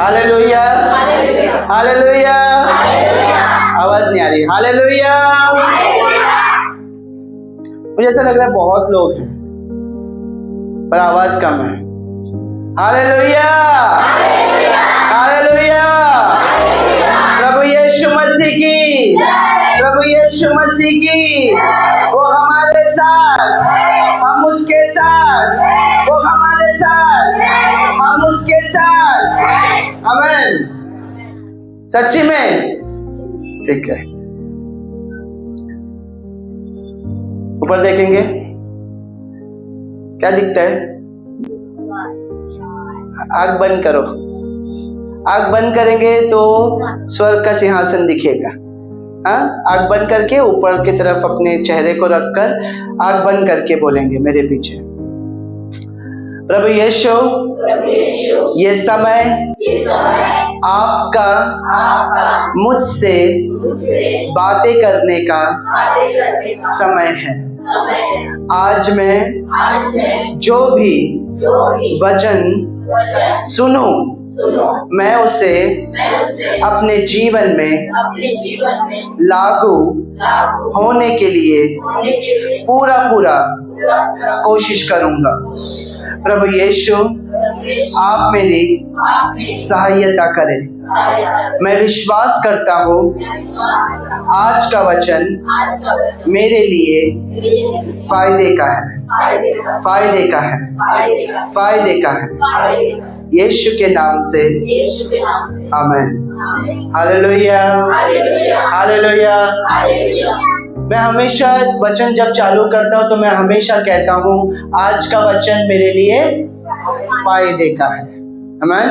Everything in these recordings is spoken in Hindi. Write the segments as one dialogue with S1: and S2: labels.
S1: हालेलुया, हालेलुया, आवाज नहीं आ रही। हालेलुया। मुझे ऐसा लग रहा है बहुत लोग हैं पर आवाज कम है। Hallelujah, hallelujah. प्रभु यीशु मसीह की, प्रभु यीशु मसीह की। वो हमारे साथ, हम उसके साथ, वो हमारे साथ, हम उसके साथ। आमीन। सच्ची में? ठीक है। ऊपर देखेंगे क्या दिखता है? आंख बंद करो। आंख बंद करेंगे तो स्वर्ग का सिंहासन दिखेगा। हाँ, आंख बंद करके ऊपर की तरफ अपने चेहरे को रखकर आंख बंद करके बोलेंगे मेरे पीछे। प्रभु यीशु, ये समय आपका मुझसे बातें करने का समय है। आज मैं जो भी वचन सुनूं, मैं उसे अपने जीवन में लागू होने के लिए पूरा कोशिश करूंगा। प्रभु यीशु, आप मेरी सहायता करें। मैं विश्वास करता हूँ आज का वचन मेरे लिए फायदे का है, फायदे का है, फायदे का है। यीशु के नाम से आमीन। Hallelujah, hallelujah. मैं हमेशा वचन जब चालू करता हूँ तो मैं हमेशा कहता हूँ आज का वचन मेरे लिए फायदे का है। आमीन।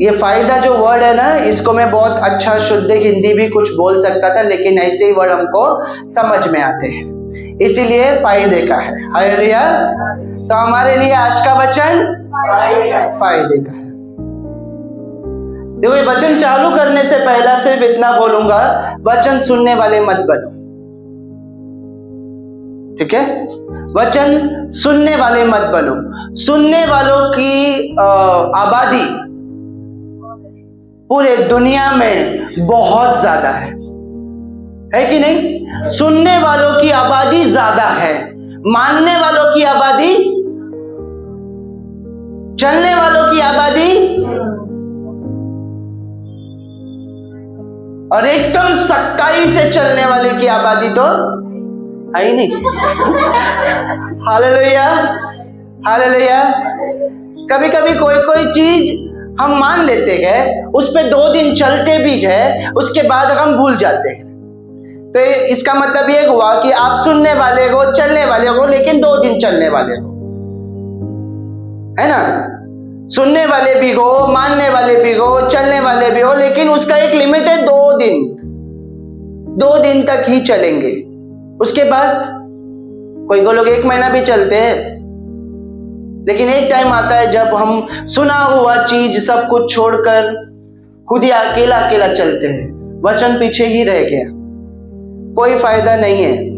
S1: ये फायदा जो वर्ड है ना, इसको मैं बहुत अच्छा शुद्ध हिंदी भी कुछ बोल सकता था, लेकिन ऐसे ही वर्ड हमको समझ में आते हैं, इसीलिए फायदे का है। हालेलुया। तो हमारे लिए आज का वचन फायदे का है। देखो, ये वचन चालू करने से पहला सिर्फ इतना बोलूंगा, वचन सुनने वाले मत बनो। ठीक है? वचन सुनने वाले मत बनो। सुनने वालों की आबादी पूरे दुनिया में बहुत ज्यादा है कि नहीं? सुनने वालों की आबादी ज्यादा है, मानने वालों की आबादी, चलने वालों की आबादी और एकदम सच्चाई से चलने वाले की आबादी तो है ही नहीं। Hallelujah, hallelujah. कभी कभी कोई चीज हम मान लेते हैं, उस पे 2 दिन चलते भी है, उसके बाद हम भूल जाते हैं। तो इसका मतलब ये हुआ कि आप सुनने वाले हो, चलने वाले हो, लेकिन 2 दिन चलने वाले हो, है ना? सुनने वाले भी हो, मानने वाले भी हो, चलने वाले भी हो, लेकिन उसका एक लिमिट है 2 दिन। 2 दिन तक ही चलेंगे, उसके बाद कोई लोग 1 महीना भी चलते हैं। लेकिन एक टाइम आता है जब हम सुना हुआ चीज सब कुछ छोड़कर खुद ही अकेला अकेला चलते हैं, वचन पीछे ही रह गया, कोई फायदा नहीं है।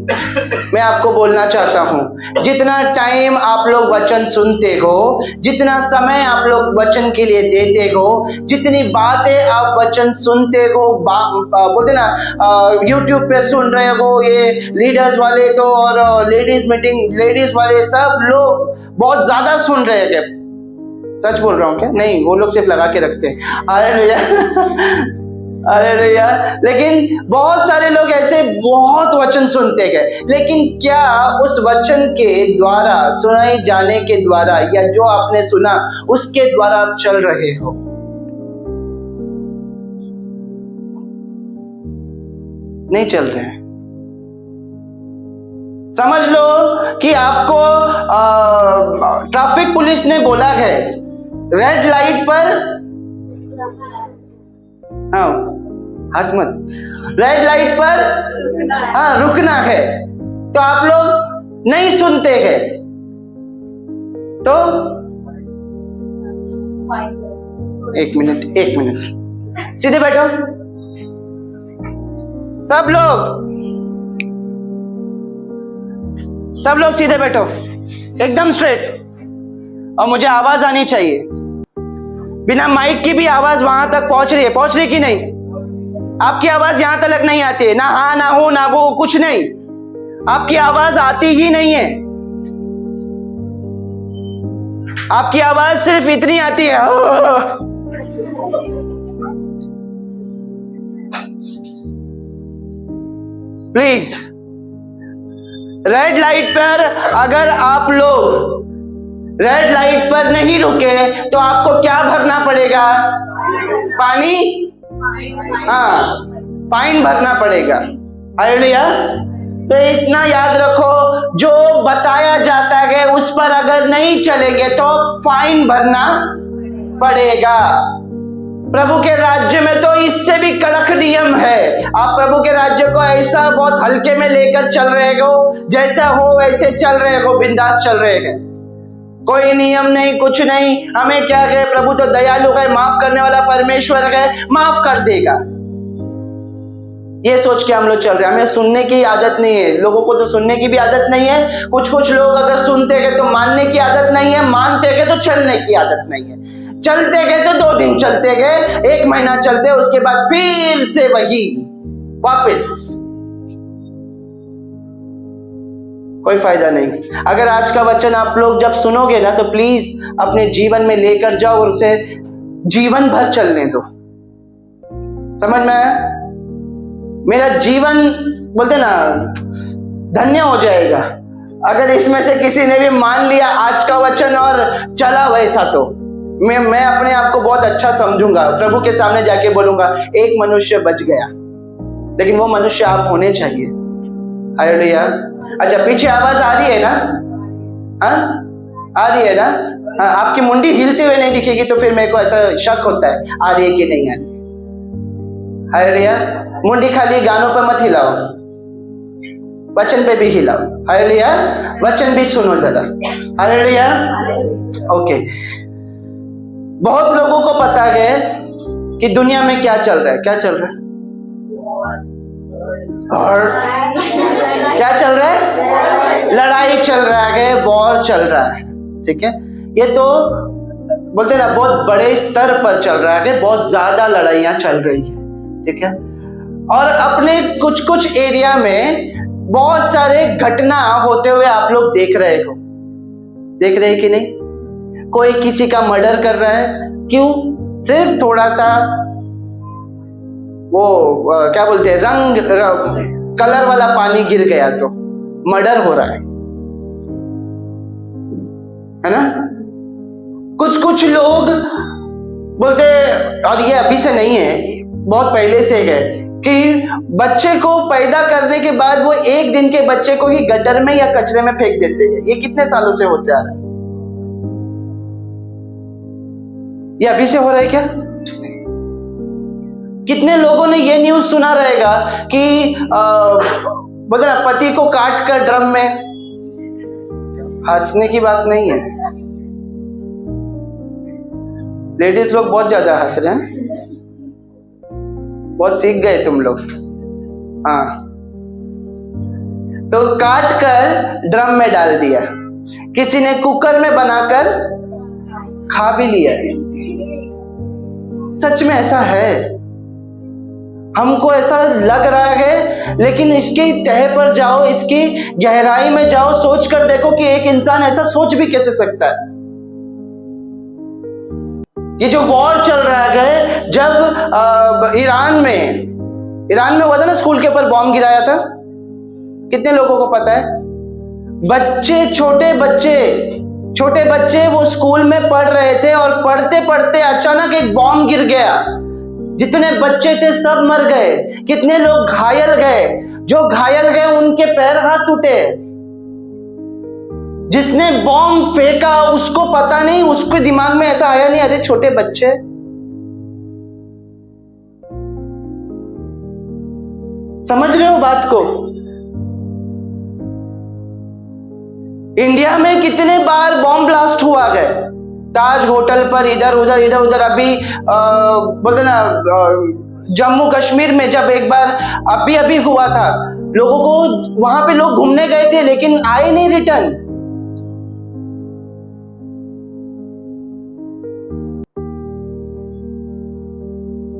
S1: मैं आपको बोलना चाहता हूं, जितना टाइम आप लोग वचन सुनते हो, जितना समय आप लोग वचन के लिए देते हो, जितनी बातें आप वचन सुनते हो, बोलते ना यूट्यूब पे सुन रहे हो, ये लीडर्स वाले तो और लेडीज मीटिंग, लेडीज वाले सब लोग बहुत ज्यादा सुन रहे हैं। सच बोल रहा हूँ क्या? नहीं, वो लोग सिर्फ लगा के रखते हैं। Hallelujah, hallelujah. लेकिन बहुत सारे लोग ऐसे बहुत वचन सुनते गए, लेकिन क्या उस वचन के द्वारा, सुनाई जाने के द्वारा, या जो आपने सुना उसके द्वारा आप चल रहे हो? नहीं चल रहे हैं। समझ लो कि आपको ट्रैफिक पुलिस ने बोला है रेड लाइट पर, हाँ हंस मत, रेड लाइट पर हाँ रुकना है, तो आप लोग नहीं सुनते हैं। तो 1 मिनट सीधे बैठो सब लोग सीधे बैठो, एकदम स्ट्रेट, और मुझे आवाज आनी चाहिए। बिना माइक की भी आवाज वहां तक पहुंच रही कि नहीं? आपकी आवाज यहां तक नहीं आती है, ना हाँ ना हो ना वो, कुछ नहीं, आपकी आवाज आती ही नहीं है। आपकी आवाज सिर्फ इतनी आती है, प्लीज। रेड लाइट पर अगर आप लोग रेड लाइट पर नहीं रुके तो आपको क्या भरना पड़ेगा? पानी, हाँ, फाइन भरना पड़ेगा। हालेलुया। तो इतना याद रखो, जो बताया जाता है उस पर अगर नहीं चलेंगे तो फाइन भरना पड़ेगा। प्रभु के राज्य में तो इससे भी कड़क नियम है। आप प्रभु के राज्य को ऐसा बहुत हल्के में लेकर चल रहे हो, जैसा हो वैसे चल रहे हो, बिंदास चल रहे हैं, कोई नियम नहीं, कुछ नहीं। हमें क्या है, प्रभु तो दयालु है, माफ करने वाला परमेश्वर है, माफ कर देगा, ये सोच के हम लोग चल रहे हैं। हमें सुनने की आदत नहीं है, लोगों को तो सुनने की भी आदत नहीं है। कुछ लोग अगर सुनते गए तो मानने की आदत नहीं है, मानते गए तो चलने की आदत नहीं है। चलते गए तो 2 दिन चलते गए, 1 महीना चलते, उसके बाद फिर से वही वापस, कोई फायदा नहीं। अगर आज का वचन आप लोग जब सुनोगे ना तो प्लीज अपने जीवन में लेकर जाओ और उसे जीवन भर चलने दो। समझ में आया? मेरा जीवन बोलते ना धन्य हो जाएगा अगर इसमें से किसी ने भी मान लिया आज का वचन और चला वैसा। तो मैं अपने आप को बहुत अच्छा समझूंगा, प्रभु के सामने जाके बोलूंगा एक मनुष्य बच गया, लेकिन वो मनुष्य आप होने चाहिए। हालेलुया। अच्छा, पीछे आवाज आ रही है ना? हाँ, आ रही है ना? हाँ, आपकी मुंडी हिलते हुए नहीं दिखेगी तो फिर मेरे को ऐसा शक होता है आ रही है कि नहीं आ रही। हालेलुया। मुंडी खाली गानों पर मत हिलाओ, वचन पे भी हिलाओ। हालेलुया। वचन भी सुनो जरा। हालेलुया। ओके। बहुत लोगों को पता है कि दुनिया में क्या चल रहा है। क्या चल रहा है? और क्या चल रहा है? लड़ाई चल रहा है, वॉर चल रहा है। ठीक है, ये तो बोलते ना बहुत बड़े स्तर पर चल रहा है, बहुत ज्यादा लड़ाइयां चल रही है। ठीक है, और अपने कुछ एरिया में बहुत सारे घटना होते हुए आप लोग देख रहे हैं कि नहीं? कोई किसी का मर्डर कर रहा है, क्यों? सिर्फ थोड़ा सा वो क्या बोलते हैं कलर वाला पानी गिर गया तो मर्डर हो रहा है ना? कुछ लोग बोलते, और ये अभी से नहीं है, बहुत पहले से है, कि बच्चे को पैदा करने के बाद वो 1 दिन के बच्चे को ही गटर में या कचरे में फेंक देते हैं। ये कितने सालों से होते आ रहा है? ये अभी से हो रहा है क्या? कितने लोगों ने ये न्यूज सुना रहेगा कि बोलते ना पति को काट कर ड्रम में, हंसने की बात नहीं है, लेडीज लोग बहुत ज्यादा हंस रहे हैं, बहुत सीख गए तुम लोग। हाँ, तो काट कर ड्रम में डाल दिया, किसी ने कुकर में बनाकर खा भी लिया। सच में ऐसा है, हमको ऐसा लग रहा है, लेकिन इसकी तह पर जाओ, इसकी गहराई में जाओ, सोच कर देखो कि एक इंसान ऐसा सोच भी कैसे सकता है। ये जो वॉर चल रहा है, जब ईरान में हुआ था ना, स्कूल के ऊपर बॉम्ब गिराया था, कितने लोगों को पता है? बच्चे, छोटे बच्चे वो स्कूल में पढ़ रहे थे और पढ़ते पढ़ते अचानक एक बॉम्ब गिर गया, जितने बच्चे थे सब मर गए, कितने लोग घायल गए, जो घायल गए उनके पैर हाथ टूटे। जिसने बॉम्ब फेंका उसको पता नहीं, उसके दिमाग में ऐसा आया नहीं अरे छोटे बच्चे। समझ रहे हो बात को? इंडिया में कितने बार बॉम्ब ब्लास्ट हुआ गए, ताज होटल पर, इधर उधर। अभी बोलते ना जम्मू कश्मीर में जब एक बार अभी हुआ था, लोगों को वहां पे लोग घूमने गए थे लेकिन आए नहीं रिटर्न।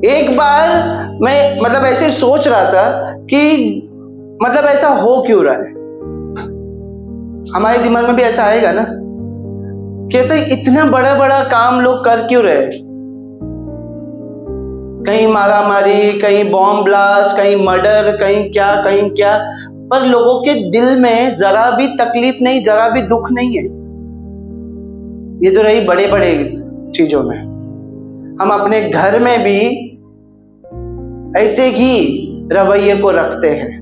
S1: एक बार मैं मतलब ऐसे सोच रहा था कि मतलब ऐसा हो क्यों रहा है। हमारे दिमाग में भी ऐसा आएगा ना कि ऐसे इतना बड़ा बड़ा काम लोग कर क्यों रहे। कहीं मारामारी, कहीं बॉम्ब ब्लास्ट, कहीं मर्डर, कहीं क्या, पर लोगों के दिल में जरा भी तकलीफ नहीं, जरा भी दुख नहीं है। ये तो रही बड़े बड़े चीजों में। हम अपने घर में भी ऐसे ही रवैये को रखते हैं।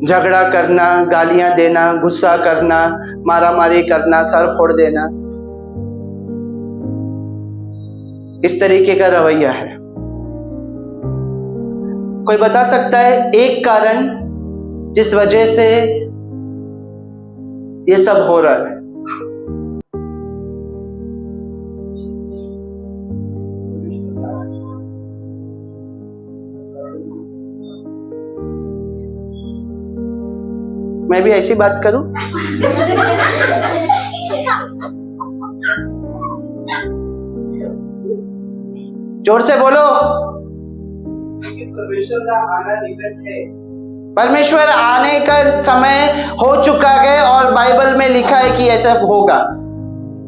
S1: झगड़ा करना, गालियां देना, गुस्सा करना, मारामारी करना, सर फोड़ देना, इस तरीके का रवैया है। कोई बता सकता है एक कारण जिस वजह से ये सब हो रहा है? मैं भी ऐसी बात करूं? जोर से बोलो। परमेश्वर का आना निकट है। परमेश्वर आने का समय हो चुका है और बाइबल में लिखा है कि ऐसा होगा।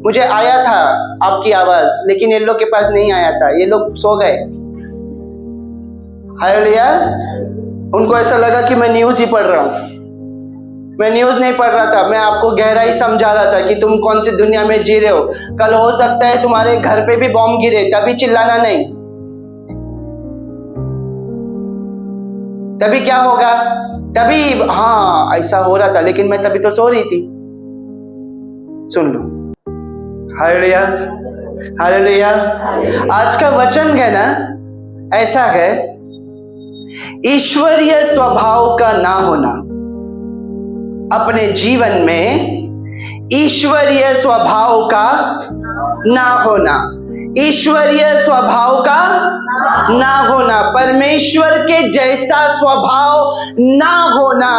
S1: मुझे आया था आपकी आवाज, लेकिन ये लोग के पास नहीं आया था, ये लोग सो गए। हालेलुया। उनको ऐसा लगा कि मैं न्यूज ही पढ़ रहा हूं। मैं न्यूज नहीं पढ़ रहा था, मैं आपको गहराई समझा रहा था कि तुम कौन सी दुनिया में जी रहे हो। कल हो सकता है तुम्हारे घर पे भी बॉम्ब गिरे, तभी चिल्लाना नहीं। तभी क्या होगा? तभी हाँ ऐसा हो रहा था, लेकिन मैं तभी तो सो रही थी। सुन लो। Hallelujah, hallelujah. आज का वचन है ना, ऐसा है, ईश्वरीय स्वभाव का ना होना। अपने जीवन में ईश्वरीय स्वभाव का ना होना, ईश्वरीय स्वभाव का ना होना, परमेश्वर के जैसा स्वभाव ना होना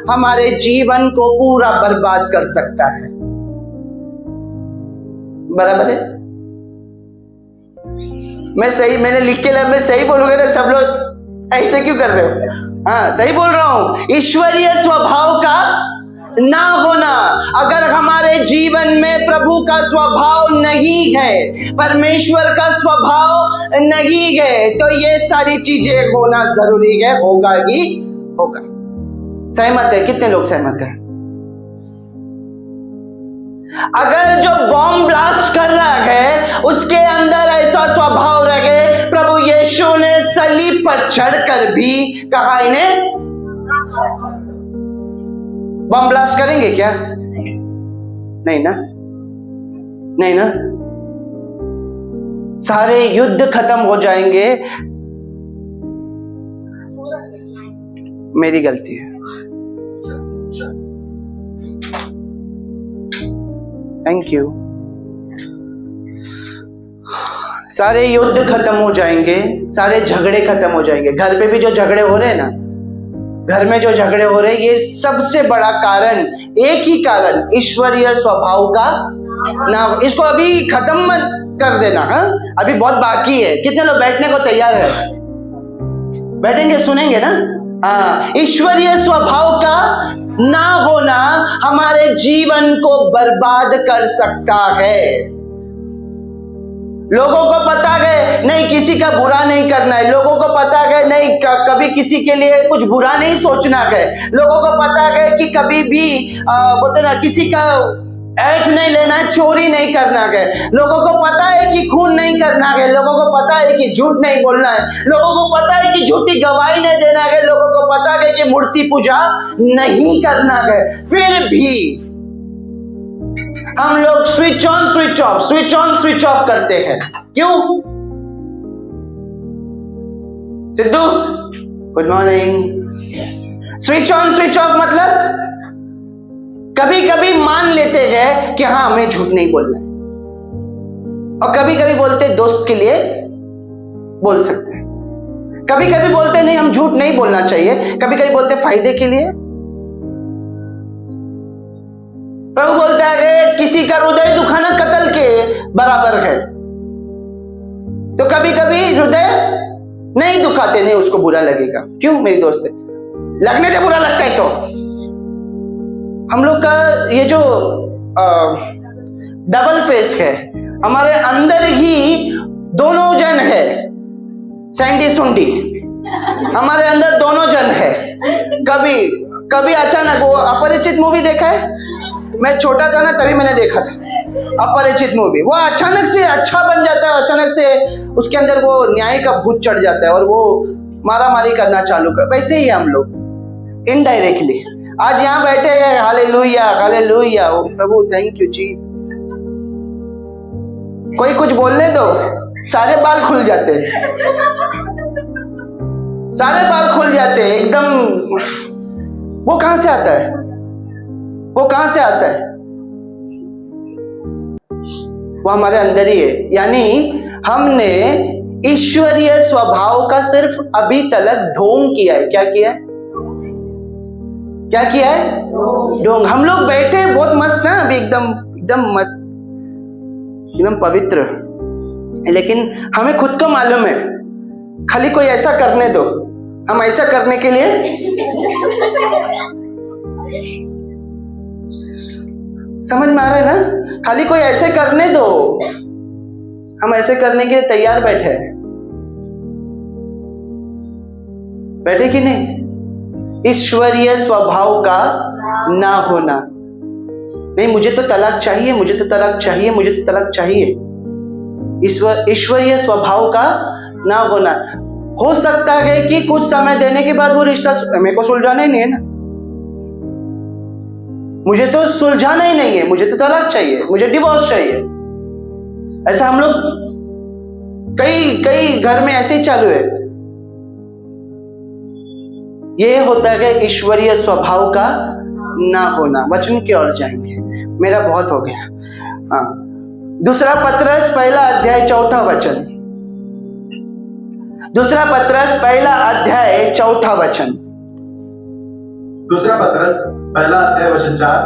S1: हमारे जीवन को पूरा बर्बाद कर सकता है। बराबर है? मैंने लिख के मैं सही बोलूंगा ना? सब लोग ऐसे क्यों कर रहे हो? हाँ सही बोल रहा हूं। ईश्वरीय स्वभाव का ना होना। अगर हमारे जीवन में प्रभु का स्वभाव नहीं है, परमेश्वर का स्वभाव नहीं है, तो ये सारी चीजें होना जरूरी है, होगा ही होगा। सहमत है? कितने लोग सहमत हैं? अगर जो बॉम्ब ब्लास्ट कर रहा है उसके अंदर ऐसा स्वभाव रहे, प्रभु यीशु ने सलीब पर चढ़कर भी कहा इन्हें बम ब्लास्ट करेंगे क्या? नहीं ना, नहीं ना। सारे युद्ध खत्म हो जाएंगे। मेरी गलती है, थैंक यू। सारे युद्ध खत्म हो जाएंगे, सारे झगड़े खत्म हो जाएंगे। घर पे भी जो झगड़े हो रहे हैं ना, घर में जो झगड़े हो रहे हैं, ये सबसे बड़ा कारण, एक ही कारण, ईश्वरीय स्वभाव का ना। इसको अभी खत्म मत कर देना। हाँ अभी बहुत बाकी है। कितने लोग बैठने को तैयार है? बैठेंगे, सुनेंगे ना? हाँ, ईश्वरीय स्वभाव का ना होना हमारे जीवन को बर्बाद कर सकता है। लोगों को पता है नहीं किसी का बुरा नहीं करना है, लोगों को पता है नहीं कभी किसी के लिए कुछ बुरा नहीं सोचना है, लोगों को पता है कि कभी भी बोलते ना किसी का ऐठ नहीं लेना है, चोरी नहीं करना है, लोगों को पता है कि खून नहीं करना है, लोगों को पता है कि झूठ नहीं बोलना है, लोगों को पता है कि झूठी गवाही नहीं देना है, लोगों को पता है कि मूर्ति पूजा नहीं करना है, फिर भी हम लोग switch on switch off, switch on switch off करते हैं। क्यों? Sidhu good morning. Switch on switch off मतलब कभी कभी मान लेते हैं कि हाँ हमें झूठ नहीं बोलना है, और कभी कभी बोलते दोस्त के लिए बोल सकते हैं, कभी कभी बोलते नहीं हम झूठ नहीं बोलना चाहिए, कभी कभी बोलते फायदे के लिए। प्रभु बोलता है किसी का हृदय दुखाना कत्ल के बराबर है। तो कभी कभी हृदय नहीं दुखाते, नहीं उसको बुरा लगेगा। क्यों मेरी दोस्त, लगने से बुरा लगता है। तो हम लोग का ये जो डबल फेस है, हमारे अंदर ही दोनों जन है, सैंडी सुंडी, हमारे अंदर दोनों जन है। कभी अचानक, वो अपरिचित मूवी देखा है? मैं छोटा था ना तभी मैंने देखा था अपरिचित मूवी। वो अचानक से अच्छा बन जाता है, अचानक से उसके अंदर वो न्याय का भूत चढ़ जाता है और वो मारामारी करना चालू कर। वैसे ही हम लोग इनडायरेक्टली आज यहाँ बैठे गए, हालेलुया हालेलुया, ओ प्रभु थैंक यू जीसस। कोई कुछ बोलने दो, सारे बाल खुल जाते हैं, सारे बाल खुल जाते हैं एकदम। वो कहां से आता है? वो कहां से आता है? वो हमारे अंदर ही है। यानी हमने ईश्वरीय स्वभाव का सिर्फ अभी तक ढोंग किया है। क्या किया है? क्या किया है? ढोंग। हम लोग बैठे बहुत मस्त ना, अभी एकदम मस्त, एकदम पवित्र, लेकिन हमें खुद को मालूम है, खाली कोई ऐसा करने दो, हम ऐसा करने के लिए समझ में आ रहा है ना? खाली कोई ऐसे करने दो, हम ऐसे करने के लिए तैयार बैठे कि नहीं? ईश्वरीय स्वभाव का ना होना। नहीं, मुझे तो तलाक चाहिए, मुझे तो तलाक चाहिए, मुझे तो तलाक चाहिए। ईश्वरीय स्वभाव का ना होना। हो सकता है कि कुछ समय देने के बाद वो रिश्ता, मेरे को सुलझाना ही नहीं है ना, मुझे तो सुलझाना ही नहीं है, मुझे तो तलाक चाहिए, मुझे डिवोर्स चाहिए। ऐसा हम लोग कई घर में ऐसे ही चालू है। ये होता है ईश्वरीय स्वभाव का ना होना। वचन की ओर जाएंगे, मेरा बहुत हो गया। हाँ, दूसरा पत्रस पहला अध्याय चौथा वचन। दूसरा पत्रस पहला अध्याय चौथा वचन।
S2: दूसरा पत्रस पहला अध्याय वचन 4,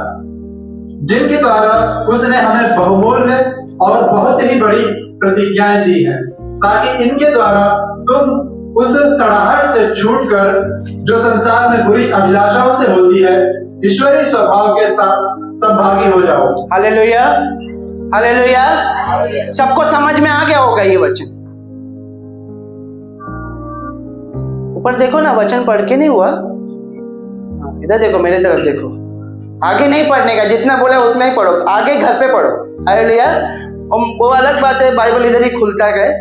S2: जिनके द्वारा उसने हमें बहुमूल्य और बहुत ही बड़ी प्रतिज्ञाएं दी हैं, ताकि इनके द्वारा तुम उस सड़ाहट से छूटकर जो संसार में बुरी अभिलाषाओं से होती है, ईश्वरीय स्वभाव के साथ संभागी हो जाओ।
S1: Hallelujah hallelujah. सबको समझ में आ गया होगा ये वचन? ऊपर देखो ना, वचन पढ़ के नहीं हुआ, इधर देखो, मेरे तरफ देखो। आगे नहीं पढ़ने का, जितना बोला उतना ही पढ़ो, आगे घर पे पढ़ो। हालेलुया। वो अलग बात है, बाइबल इधर ही खुलता गए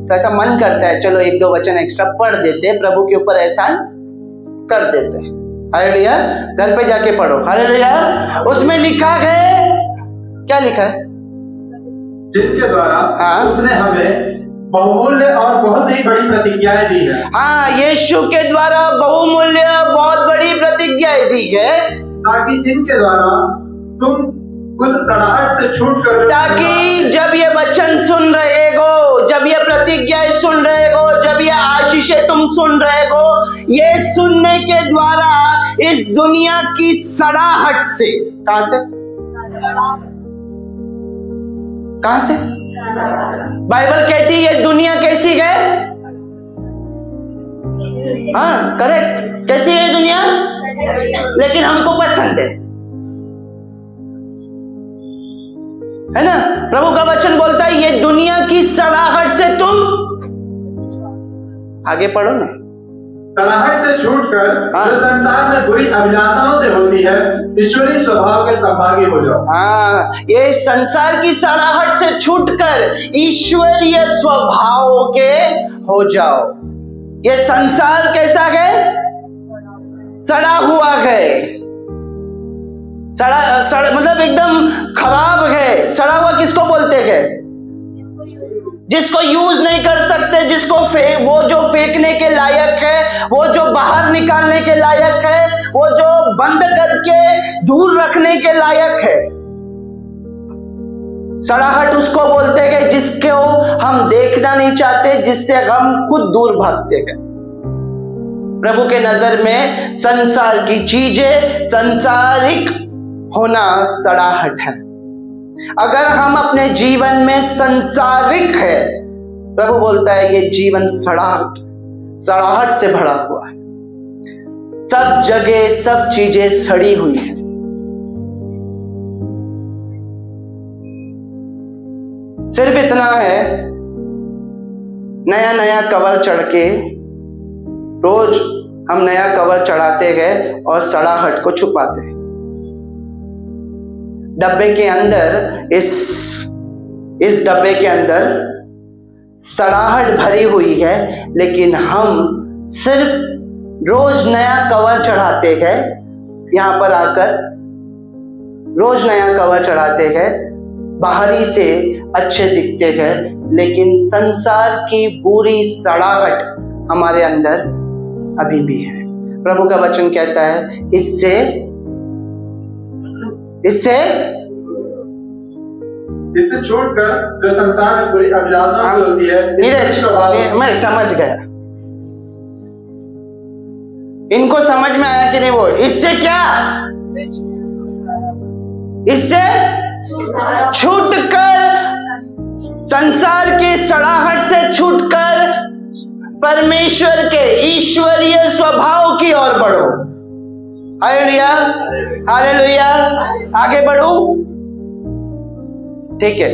S1: तो ऐसा मन करता है चलो एक दो वचन एक्स्ट्रा पढ़ देते, प्रभु के ऊपर एहसान कर देते। हालेलुया। घर पे जाके पढ़ो। हालेलुया। उसमें लिखा है, क्या लिखा है?
S2: जिनके द्वारा उसने हमें बहुमूल्य और बहुत ही बड़ी प्रतिज्ञाएं दी है।
S1: हाँ, यीशु के द्वारा बहुमूल्य बहुत बड़ी प्रतिज्ञाएं दी है,
S2: ताकि जिनके द्वारा तुम उस सड़ाहट से छूटकर,
S1: ताकि जब ये वचन सुन रहे हो, जब ये प्रतिज्ञाएं सुन रहे हो, जब ये आशीषें तुम सुन रहे हो, ये सुनने के द्वारा इस दुनिया की सड़ाहट से, कहां से? कहां से? बाइबल कहती है ये दुनिया कैसी है? हाँ करेक्ट, कैसी है दुनिया? लेकिन हमको पसंद है ना? प्रभु का वचन बोलता है ये दुनिया की सड़ाहट से तुम, आगे पढ़ो ना,
S2: सड़ाहट से छूटकर जो संसार में बुरी अभिलाषाओं से होती है, ईश्वरीय स्वभाव के संभागी हो जाओ। हाँ,
S1: ये संसार की सड़ाहट से छूटकर ईश्वरीय स्वभाव के हो जाओ। ये संसार कैसा है? सड़ा हुआ है, सड़ा मतलब एकदम खराब है। सड़ा हुआ किसको बोलते हैं? जिसको यूज नहीं कर सकते, जिसको वो जो फेंकने के लायक है, वो जो बाहर निकालने के लायक है, वो जो बंद करके दूर रखने के लायक है। सड़ाहट उसको बोलते हैं जिसको हम देखना नहीं चाहते, जिससे हम खुद दूर भागते हैं। प्रभु के नजर में संसार की चीजें, संसारिक होना सड़ाहट है। अगर हम अपने जीवन में संसारिक है प्रभु बोलता है ये जीवन सड़ाहट से भरा हुआ है, सब जगह सब चीजें सड़ी हुई है। सिर्फ इतना है, नया नया कवर चढ़ के रोज हम नया कवर चढ़ाते गए और सड़ाहट को छुपाते हैं। डब्बे के अंदर इस डब्बे के अंदर सड़ाहट भरी हुई है, लेकिन हम सिर्फ रोज नया कवर चढ़ाते गए। यहां पर आकर रोज नया कवर चढ़ाते गए, बाहरी से अच्छे दिखते गए, लेकिन संसार की बुरी सड़ाहट हमारे अंदर अभी भी है। प्रभु का वचन कहता है इससे
S2: छूटकर जो संसार में बुरी अभिलाषाएं होती है,
S1: नीरज, मैं समझ गया, इनको समझ में आया कि नहीं? वो इससे क्या, इससे छूटकर, संसार के सड़ाहट से छूटकर परमेश्वर के ईश्वरीय स्वभाव की ओर बढ़ो। Hallelujah, hallelujah. आगे बढ़ो, ठीक है।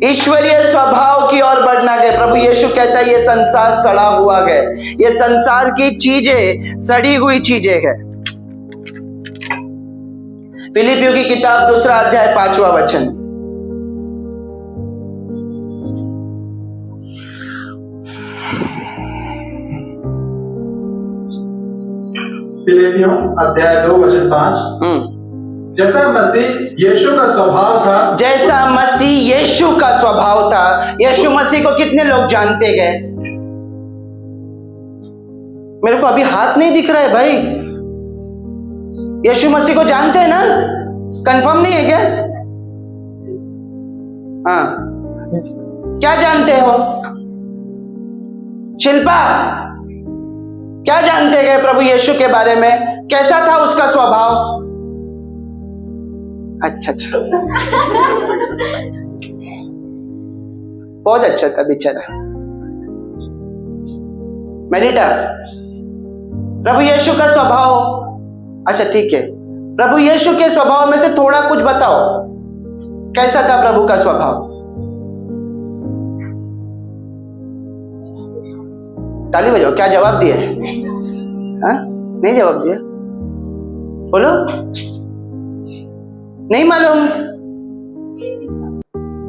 S1: ईश्वरीय स्वभाव की ओर बढ़ना है। प्रभु यीशु कहता है ये संसार सड़ा हुआ है, ये संसार की चीजें सड़ी हुई चीजें है। फिलिपियों की किताब 2 अध्याय 5वां वचन।
S2: फिलिपियों अध्याय 2 वचन 5। जैसा मसीह यीशु का स्वभाव था,
S1: जैसा मसीह यीशु का स्वभाव था। यीशु मसीह को कितने लोग जानते गए? मेरे को अभी हाथ नहीं दिख रहा है भाई। यीशु मसीह को जानते हैं ना? कंफर्म नहीं है क्या? हाँ, क्या जानते हो? शिल्पा, क्या जानते गए प्रभु यीशु के बारे में? कैसा था उसका स्वभाव? अच्छा, बहुत अच्छा था बेचारा। मेलिटा, प्रभु यीशु का स्वभाव, अच्छा ठीक है, प्रभु यीशु के स्वभाव में से थोड़ा कुछ बताओ, कैसा था प्रभु का स्वभाव? ताली बजाओ। क्या जवाब दिया? हाँ, नहीं जवाब दिया, बोलो। नहीं मालूम?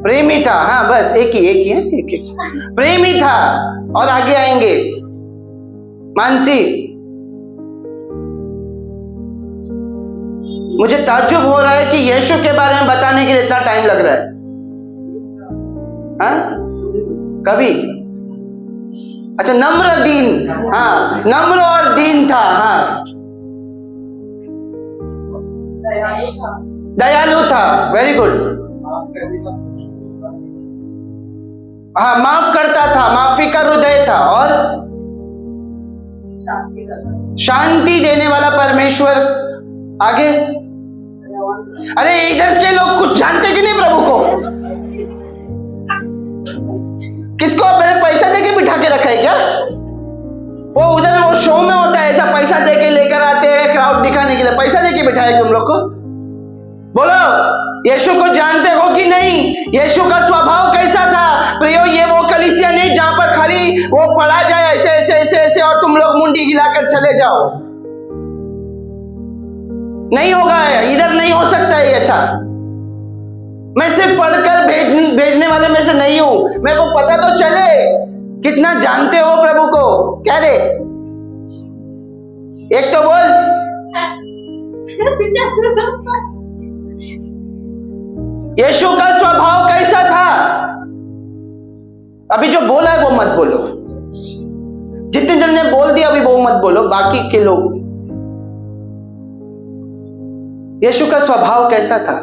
S1: प्रेमी था। हाँ, बस एक ही है, एक प्रेमी था। और आगे आएंगे। मानसी, मुझे ताज्जुब हो रहा है कि यीशु के बारे में बताने के लिए इतना टाइम लग रहा है। हाँ, कभी? अच्छा, नम्र दीन। हाँ, नम्र और दीन था। हाँ, दयालु था। Very good. हाँ, माफ करता था, माफी का हृदय था। और शांति देने वाला परमेश्वर। आगे? अरे इधर के लोग कुछ जानते कि नहीं प्रभु को? किसको मैंने पैसा देके बिठा के रखा है क्या? वो उधर वो शो में होता है ऐसा, पैसा देके लेकर आते हैं क्राउड दिखाने के लिए। पैसा देके बिठाया तुम लोग को? बोलो, यीशु को जानते हो कि नहीं? यीशु का स्वभाव कैसा था? प्रियो, ये वो कलीसिया नहीं जहां पर खाली वो पढ़ा जाए ऐसे ऐसे ऐसे ऐसे और तुम लोग मुंडी हिलाकर चले जाओ। नहीं होगा, इधर नहीं हो सकता है ऐसा। मैं सिर्फ पढ़कर भेजने वाले में से नहीं हूं। मेरे को पता तो चले कितना जानते हो प्रभु को। क्या रे? एक तो बोल। यीशु का स्वभाव कैसा था? अभी जो बोला है वो मत बोलो। जितने जन ने बोल दिया अभी वो मत बोलो, बाकी के लोग। यीशु का स्वभाव कैसा था?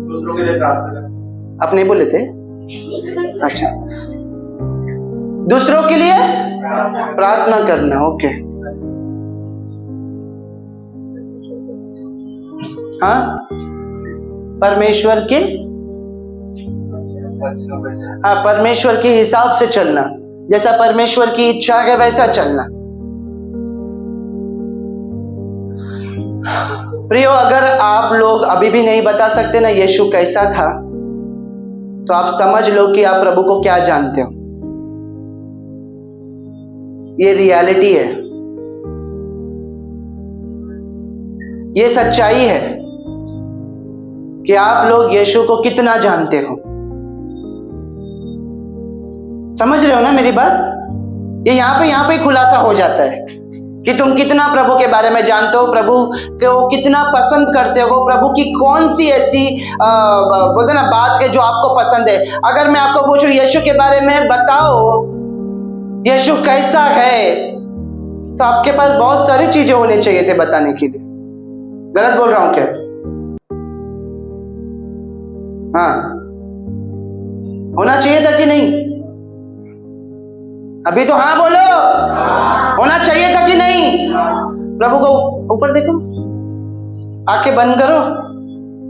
S2: दूसरों के लिए प्रार्थना करना।
S1: आप नहीं बोले थे? अच्छा, दूसरों के लिए प्रार्थना करना। ओके, हाँ, परमेश्वर के हाँ, परमेश्वर के हिसाब से चलना, जैसा परमेश्वर की इच्छा है वैसा चलना। प्रियो, अगर आप लोग अभी भी नहीं बता सकते ना यीशु कैसा था, तो आप समझ लो कि आप प्रभु को क्या जानते हो। ये रियलिटी है, ये सच्चाई है कि आप लोग यीशु को कितना जानते हो। समझ रहे हो ना मेरी बात? ये यहां पे खुलासा हो जाता है कि तुम कितना प्रभु के बारे में जानते हो, प्रभु को कितना पसंद करते हो, प्रभु की कौन सी ऐसी बोलते ना बात है जो आपको पसंद है। अगर मैं आपको पूछूं यीशु के बारे में बताओ, यीशु कैसा है, तो आपके पास बहुत सारी चीजें होनी चाहिए थे बताने के लिए। गलत बोल रहा हूं क्या? हाँ, होना चाहिए था कि नहीं? अभी तो हाँ बोलो, होना चाहिए था कि नहीं? प्रभु को ऊपर देखो, आंखें बंद करो,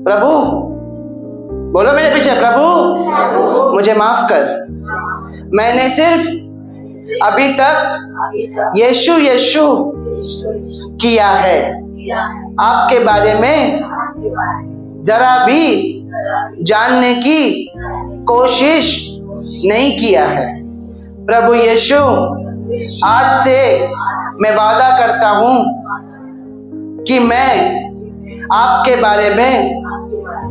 S1: प्रभु बोलो मेरे पीछे, प्रभु मुझे माफ कर, मैंने सिर्फ अभी तक यीशु यीशु किया है, आपके बारे में जरा भी जानने की कोशिश नहीं किया है। प्रभु यीशु, आज से मैं वादा करता हूं कि मैं आपके बारे में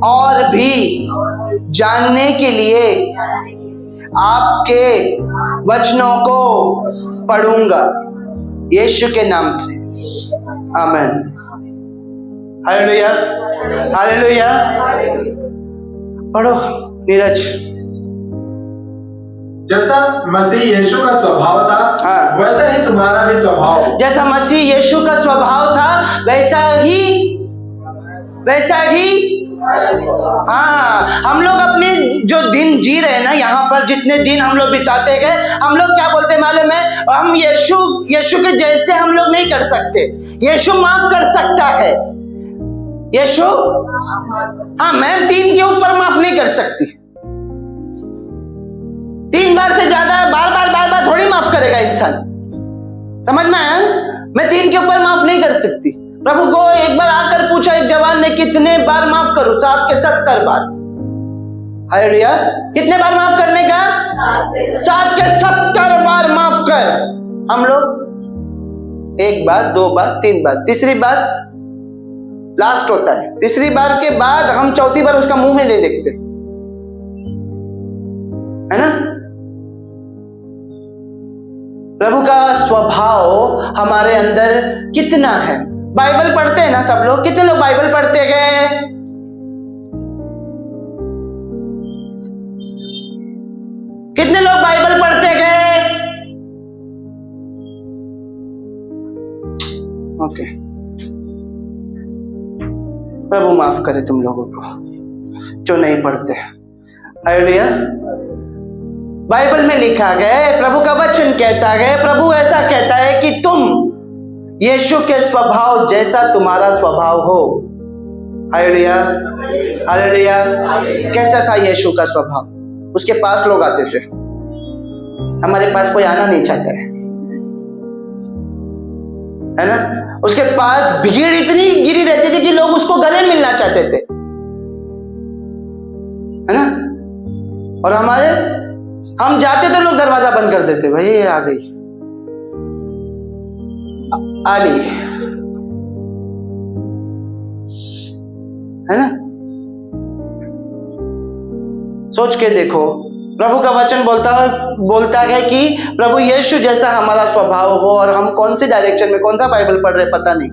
S1: और भी जानने के लिए आपके वचनों को पढ़ूंगा, यीशु के नाम से, आमीन। Hallelujah, hallelujah. पढ़ो नीरज।
S2: जैसा मसीह यीशु का स्वभाव था,
S1: हाँ,
S2: वैसा ही तुम्हारा भी स्वभाव हो।
S1: जैसा मसीह यीशु का स्वभाव था वैसा ही हाँ, हम लोग अपने जो दिन जी रहे हैं ना, यहाँ पर जितने दिन हम लोग बिताते गए, हम लोग क्या बोलते मालूम है? हम यीशु के जैसे हम लोग नहीं कर सकते। यीशु माफ कर सकता है, यीशु हाँ, मैं 3 के ऊपर माफ नहीं कर सकती। 3 बार से ज्यादा बार बार थोड़ी माफ करेगा इंसान, समझ में आया? मैं 3 के ऊपर माफ नहीं कर सकती। प्रभु को एक बार आकर पूछा एक जवान ने, कितने बार माफ करूं? 7 के 70 बार। हालेलुया। कितने बार माफ करने का? 7 के 70 बार माफ कर। हम लोग 1 बार, 2 बार, 3 बार, तीसरी बार लास्ट होता है। तीसरी बार के बाद हम चौथी बार उसका मुंह में नहीं देखते, है ना? प्रभु का स्वभाव हमारे अंदर कितना है? बाइबल पढ़ते हैं ना सब लोग? कितने लोग बाइबल पढ़ते गए? कितने लोग बाइबल पढ़ते गए? ओके, प्रभु माफ करे तुम लोगों को जो नहीं पढ़ते। हालेलुया। बाइबल में लिखा गया है, प्रभु का वचन कहता है, प्रभु ऐसा कहता है कि तुम यीशु के स्वभाव जैसा तुम्हारा स्वभाव हो। Hallelujah, hallelujah. कैसा था यीशु का स्वभाव? उसके पास लोग आते थे, हमारे पास कोई आना नहीं चाहता है ना? उसके पास भीड़ इतनी गिरी रहती थी कि लोग उसको गले मिलना चाहते थे, है ना? और हम जाते तो लोग दरवाजा बंद कर देते, भाई ये आ गई, आली, है ना? सोच के देखो, प्रभु का वचन बोलता है कि प्रभु यीशु जैसा हमारा स्वभाव हो, और हम कौन से डायरेक्शन में, कौन सा बाइबल पढ़ रहे पता नहीं।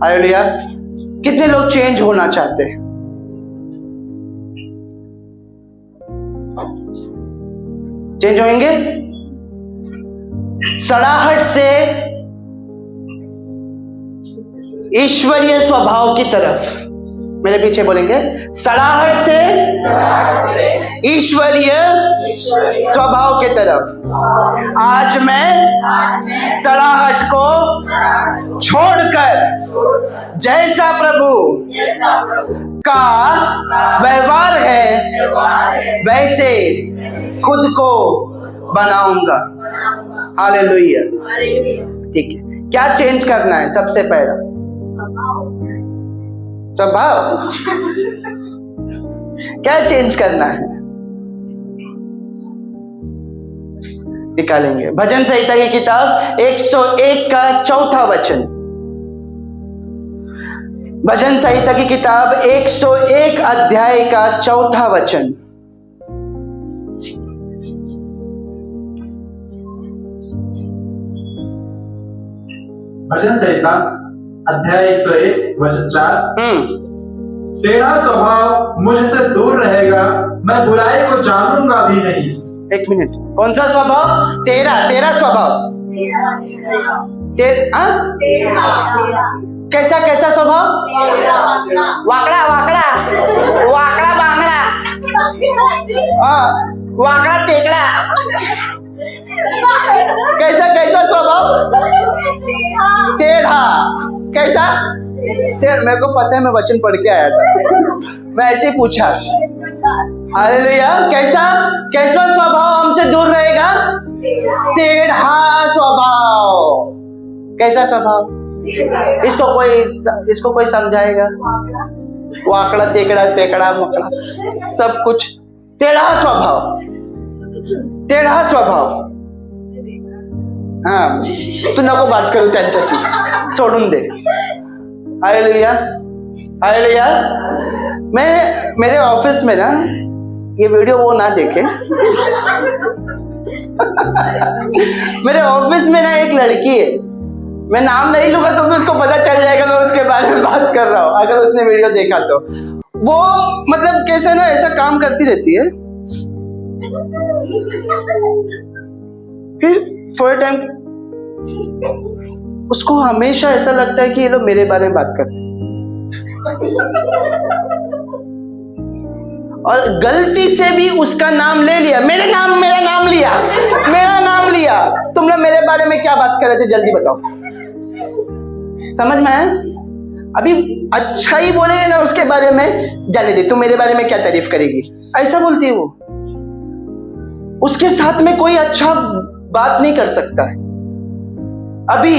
S1: हालेलुया। कितने लोग चेंज होना चाहते हैं? चेंज होंगे सड़ाहट से ईश्वरीय स्वभाव की तरफ। मेरे पीछे बोलेंगे, सड़ाहट से ईश्वरीय स्वभाव के तरफ। आज मैं सड़ाहट को छोड़कर जैसा प्रभु का व्यवहार है वैसे खुद को बनाऊंगा। हालेलुया। ठीक है, क्या चेंज करना है? सबसे पहला स्वभाव। क्या चेंज करना है? निकालेंगे भजन संहिता की किताब 101 का 4था वचन। भजन संहिता की किताब 101 अध्याय का 4था वचन।
S2: भजन संहिता अध्याय 101 वचन 4। तेरा स्वभाव मुझसे दूर रहेगा, मैं बुराई को जानूंगा भी नहीं।
S1: एक मिनट, कौन सा स्वभाव? तेरा स्वभाव। कैसा कैसा स्वभाव? वाकड़ा वाकड़ा वाकड़ा बांगड़ा, वाकड़ा टेकड़ा। कैसा कैसा स्वभाव? टेढ़ा। कैसा? मेरे को पता है, मैं वचन पढ़ के आया था। मैं ऐसे ही पूछा। हालेलुया। कैसा कैसा स्वभाव हमसे दूर रहेगा? टेढ़ा स्वभाव। कैसा स्वभाव? इसको कोई समझाएगा? वाकड़ा टेकड़ा टेकड़ा मकड़ा सब कुछ। टेढ़ा स्वभाव, टेढ़ा स्वभाव। हाँ, तू नको बात करू त्यांच्याशी, सोडून दे। Hallelujah hallelujah. मैं मेरे ऑफिस में ना, ये वीडियो वो ना देखे। मेरे ऑफिस में ना एक लड़की है, मैं नाम नहीं लूंगा तो भी उसको पता चल जाएगा मैं उसके बारे में बात कर रहा हूँ, अगर उसने वीडियो देखा तो। वो मतलब कैसे ना ऐसा काम करती रहती है, फिर थोड़े टाइम उसको हमेशा ऐसा लगता है कि ये लोग मेरे बारे में बात कर रहे हैं, और गलती से भी उसका नाम ले लिया, मेरा नाम लिया। तुम लोग मेरे बारे में क्या बात कर रहे थे, जल्दी बताओ। समझ में आया? अभी अच्छा ही बोलेगे ना उसके बारे में, जाने दे, तुम मेरे बारे में क्या तारीफ करेगी, ऐसा बोलती है वो। उसके साथ में कोई अच्छा बात नहीं कर सकता है। अभी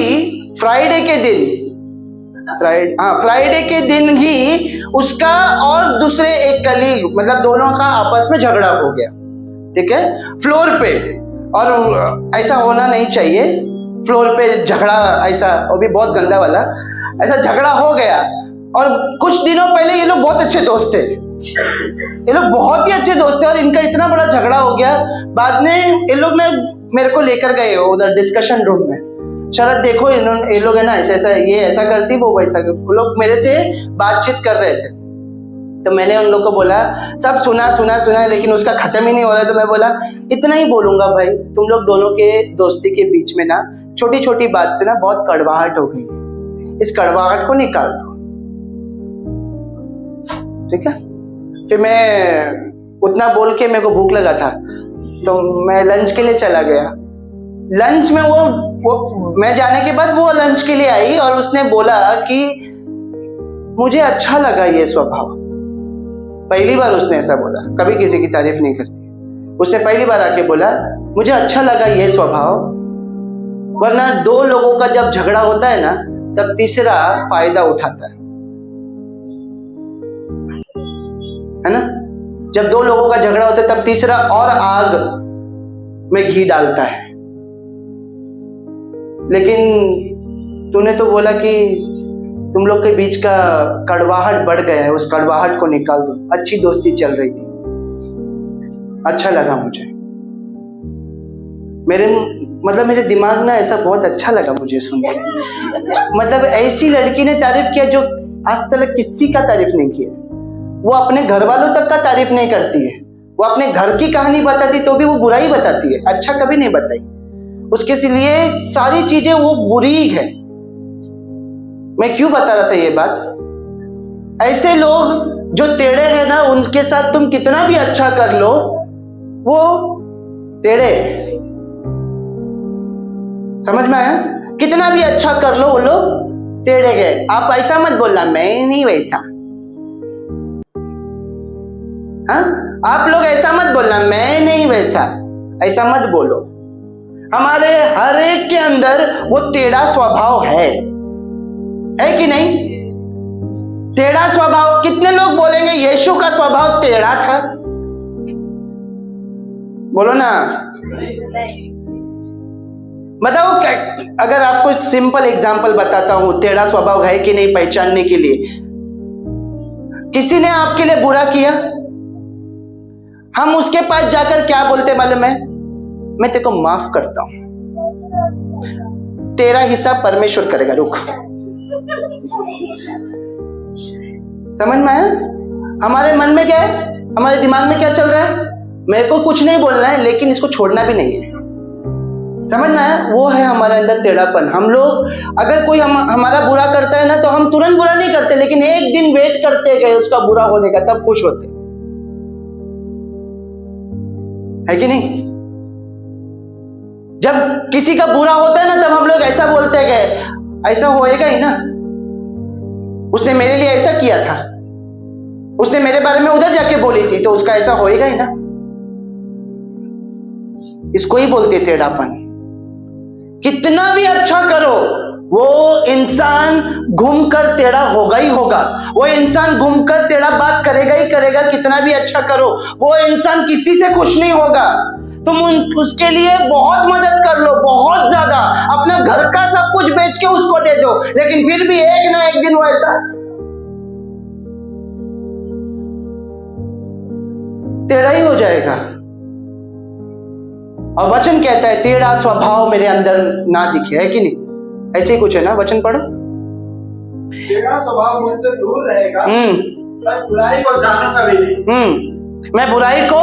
S1: फ्राइडे के दिन ही उसका और दूसरे एक कलीग, मतलब दोनों का आपस में झगड़ा हो गया, ठीक है, फ्लोर पे। और ऐसा होना नहीं चाहिए, फ्लोर पे झगड़ा, ऐसा वो भी बहुत गंदा वाला, ऐसा झगड़ा हो गया। और कुछ दिनों पहले ये लोग बहुत अच्छे दोस्त थे, और इनका इतना बड़ा झगड़ा हो गया। बाद में ये लोग ने मेरे को लेकर गए उधर डिस्कशन रूम में, शरद देखो ये लोग है ना ऐसा ये ऐसा करती, वो वैसा। वो लोग मेरे से बातचीत कर रहे थे, तो मैंने उन लोग को बोला, सब सुना लेकिन उसका खत्म ही नहीं हो रहा है। तो मैं बोला, इतना ही बोलूंगा भाई, तुम लोग दोनों के दोस्ती के बीच में ना छोटी छोटी बात से ना बहुत कड़वाहट हो गई, इस कड़वाहट को निकाल दो, ठीक है। फिर मैं उतना बोल के, मेरे को भूख लगा था तो मैं लंच के लिए चला गया। लंच में वो मैं जाने के बाद वो लंच के लिए आई और उसने बोला कि मुझे अच्छा लगा ये स्वभाव। पहली बार उसने ऐसा बोला, कभी किसी की तारीफ नहीं करती। उसने पहली बार आके बोला मुझे अच्छा लगा ये स्वभाव। वरना दो लोगों का जब झगड़ा होता है ना, तब तीसरा फायदा उठाता है ना। जब दो लोगों का झगड़ा होता है तब तीसरा और आग में घी डालता है। लेकिन तूने तो बोला कि तुम लोग के बीच का कड़वाहट बढ़ गया है, उस कड़वाहट को निकाल दो। अच्छी दोस्ती चल रही थी, अच्छा लगा मुझे, मेरे दिमाग में ऐसा बहुत अच्छा लगा मुझे सुनकर। मतलब ऐसी लड़की ने तारीफ किया जो आज तक किसी का तारीफ नहीं किया। वो अपने घर वालों तक का तारीफ नहीं करती है, वो अपने घर की कहानी बताती तो भी वो बुराई बताती है, अच्छा कभी नहीं बताई। उसके लिए सारी चीजें वो बुरी है। मैं क्यों बता रहा था ये बात? ऐसे लोग जो टेढ़े हैं ना, उनके साथ तुम कितना भी अच्छा कर लो, वो टेढ़े। समझ में आया? कितना भी अच्छा कर लो, वो लोग टेढ़े गए। आप ऐसा मत बोलना, मैं नहीं वैसा। हाँ, आप लोग ऐसा मत बोलना, मैं नहीं वैसा, ऐसा मत बोलो। हमारे हर एक के अंदर वो टेढ़ा स्वभाव है कि नहीं? टेढ़ा स्वभाव। कितने लोग बोलेंगे यीशु का स्वभाव टेढ़ा था? बोलो ना। बताओ, अगर आपको सिंपल एग्जांपल बताता हूं, टेढ़ा स्वभाव है कि नहीं पहचानने के लिए। किसी ने आपके लिए बुरा किया, हम उसके पास जाकर क्या बोलते मालूम है? मैं तेरे को माफ करता हूं, तेरा हिसाब परमेश्वर करेगा, रुक। समझ में आया? हमारे मन में क्या है, हमारे दिमाग में क्या चल रहा है? मेरे को कुछ नहीं बोलना है, लेकिन इसको छोड़ना भी नहीं है। समझ में आया? वो है हमारे अंदर टेढ़ापन। हम लोग अगर कोई हमारा बुरा करता है ना, तो हम तुरंत बुरा नहीं करते, लेकिन एक दिन वेट करते गए उसका बुरा होने का, तब खुश होते, है कि नहीं? जब किसी का बुरा होता है ना, तब हम लोग ऐसा बोलते गए, ऐसा होएगा ही ना, उसने मेरे लिए ऐसा किया था, उसने मेरे बारे में उधर जाके बोली थी, तो उसका ऐसा होएगा ही ना। इसको ही बोलते टेढ़ापन। कितना भी अच्छा करो, वो इंसान घूमकर टेढ़ा होगा ही होगा। वो इंसान घूमकर टेढ़ा बात करेगा ही करेगा। कितना भी अच्छा करो, वो इंसान किसी से खुश नहीं होगा। तुम उसके लिए बहुत मदद कर लो, बहुत ज्यादा, अपना घर का सब कुछ बेच के उसको दे दो, लेकिन फिर भी एक ना एक दिन वो ऐसा टेढ़ा ही हो जाएगा। और वचन कहता है टेढ़ा स्वभाव मेरे अंदर ना दिखे, है कि नहीं? ऐसे ही कुछ है ना, वचन पढ़ो।
S2: टेढ़ा स्वभाव मुझसे दूर रहेगा, मैं बुराई को जानूंगा भी नहीं।
S1: मैं बुराई को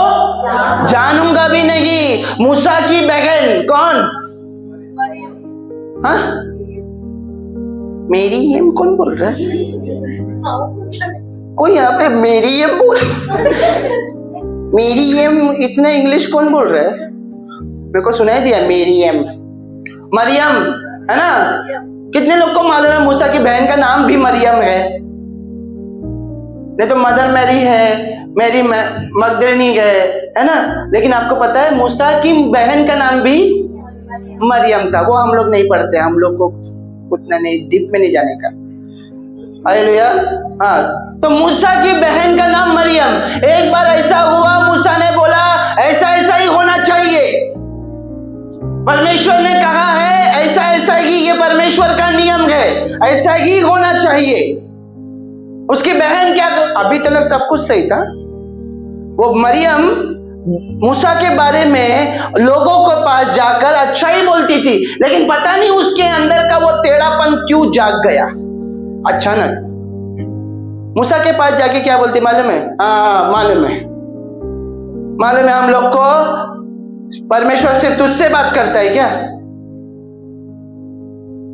S1: जानूंगा भी नहीं। मूसा की बहन कौन? हाँ, मेरी ये कौन बोल रहा है? कोई यहाँ पे मेरी ये बोल, मेरी ये इतना इंग्लिश कौन बोल रहा है? मेरे को सुनाई दिया मेरी एम, मरियम, है ना? कितने लोग को मालूम है मूसा की बहन का नाम भी मरियम है? नहीं तो मदर मैरी है, मेरी मगदलिनी है ना? लेकिन आपको पता है मूसा की बहन का नाम भी मरियम था। वो हम लोग नहीं पढ़ते, हम लोग को उतना नहीं, डीप में नहीं जाने का। हालेलुया। हाँ, तो मूसा की बहन का नाम मरियम। एक बार ऐसा हुआ, मूसा ने बोला ऐसा ऐसा ही होना चाहिए, परमेश्वर ने कहा है ऐसा ऐसा ही, ये परमेश्वर का नियम है, ऐसा ही होना चाहिए। उसकी बहन क्या, अभी तक सब कुछ सही था। वो मरियम मूसा के बारे में लोगों के पास जाकर अच्छा ही बोलती थी, लेकिन पता नहीं उसके अंदर का वो टेढ़ापन क्यों जाग गया अचानक। मूसा के पास जाके क्या बोलती मालूम है? हाँ मालूम है, मालूम है। हम लोग को परमेश्वर सिर्फ तुझसे बात करता है क्या?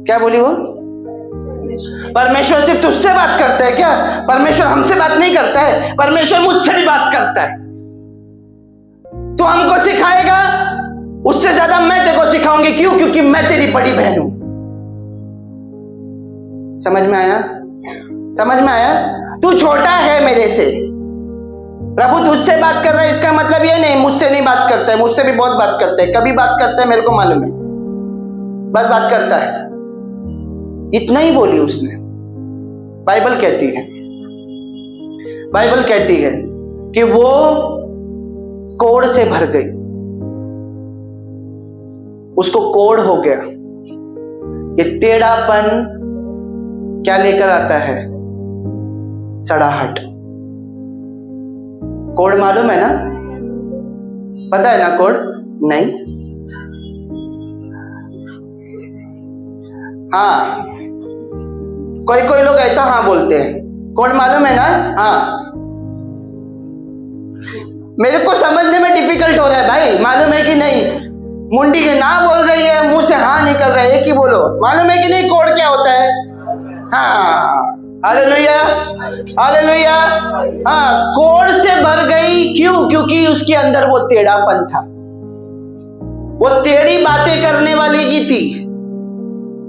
S1: क्या बोली वो? परमेश्वर सिर्फ तुझसे बात करता है क्या? परमेश्वर हमसे बात नहीं करता है, परमेश्वर मुझसे भी बात करता है। तू हमको सिखाएगा, उससे ज्यादा मैं तेरे को सिखाऊंगी। क्यों? क्योंकि मैं तेरी बड़ी बहन हूं। समझ में आया? समझ में आया? तू छोटा है मेरे से, प्रभु तुझसे बात कर रहा है, इसका मतलब ये नहीं मुझसे नहीं बात करता है। मुझसे भी बहुत बात करता है, कभी बात करता है मेरे को मालूम है, बस बात करता है। इतना ही बोली उसने। बाइबल कहती है, बाइबल कहती है कि वो कोढ़ से भर गई, उसको कोढ़ हो गया। ये टेढ़ापन क्या लेकर आता है? सड़ाहट। कोढ़ मालूम है ना? पता है ना कोढ़? नहीं? हाँ, कोई कोई लोग ऐसा हाँ बोलते हैं। कोढ़ मालूम है ना? हाँ, मेरे को समझने में डिफिकल्ट हो रहा है भाई, मालूम है कि नहीं? मुंडी के ना बोल रही है, मुंह से हाँ निकल रहा है, एक ही बोलो। मालूम है कि नहीं कोढ़ क्या होता है? हाँ, हालेलुया, हालेलुया। हाँ, कोढ़ से भर गई, क्यों? क्योंकि उसके अंदर वो टेढ़ापन था, वो टेढ़ी बातें करने वाली की थी।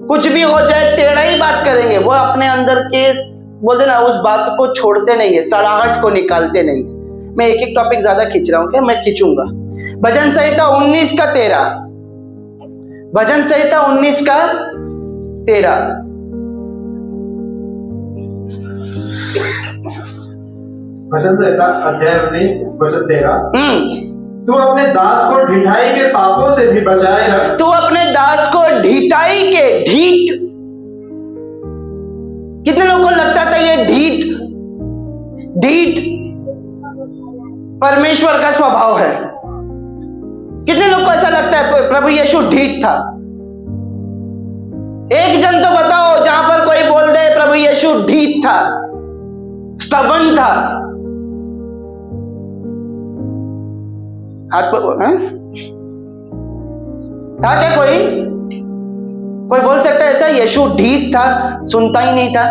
S1: कुछ भी हो जाए टेढ़ा ही बात करेंगे। वो अपने अंदर के बोलते ना, उस बात को छोड़ते नहीं है, सड़ाहट को निकालते नहीं है। मैं एक एक टॉपिक ज्यादा खींच रहा हूं, क्या मैं खींचूंगा। भजन संहिता 19 का 13, भजन संहिता 19 का 13।
S2: भजन संहिता अध्याय 19 वचन 13। तू अपने दास को ढिठाई के पापों से भी बचाए रख।
S1: तू अपने दास को ढिठाई के, ढीठ, कितने लोगों को लगता था ये ढीठ परमेश्वर का स्वभाव है? कितने लोग को ऐसा लगता है प्रभु यीशु ढीठ था? एक जन तो बताओ जहां पर कोई बोल दे प्रभु यीशु ढीठ था, स्टबर्न था। हाथ पर था क्या कोई बोल सकता है ऐसा यीशु ढीठ था, सुनता ही नहीं था?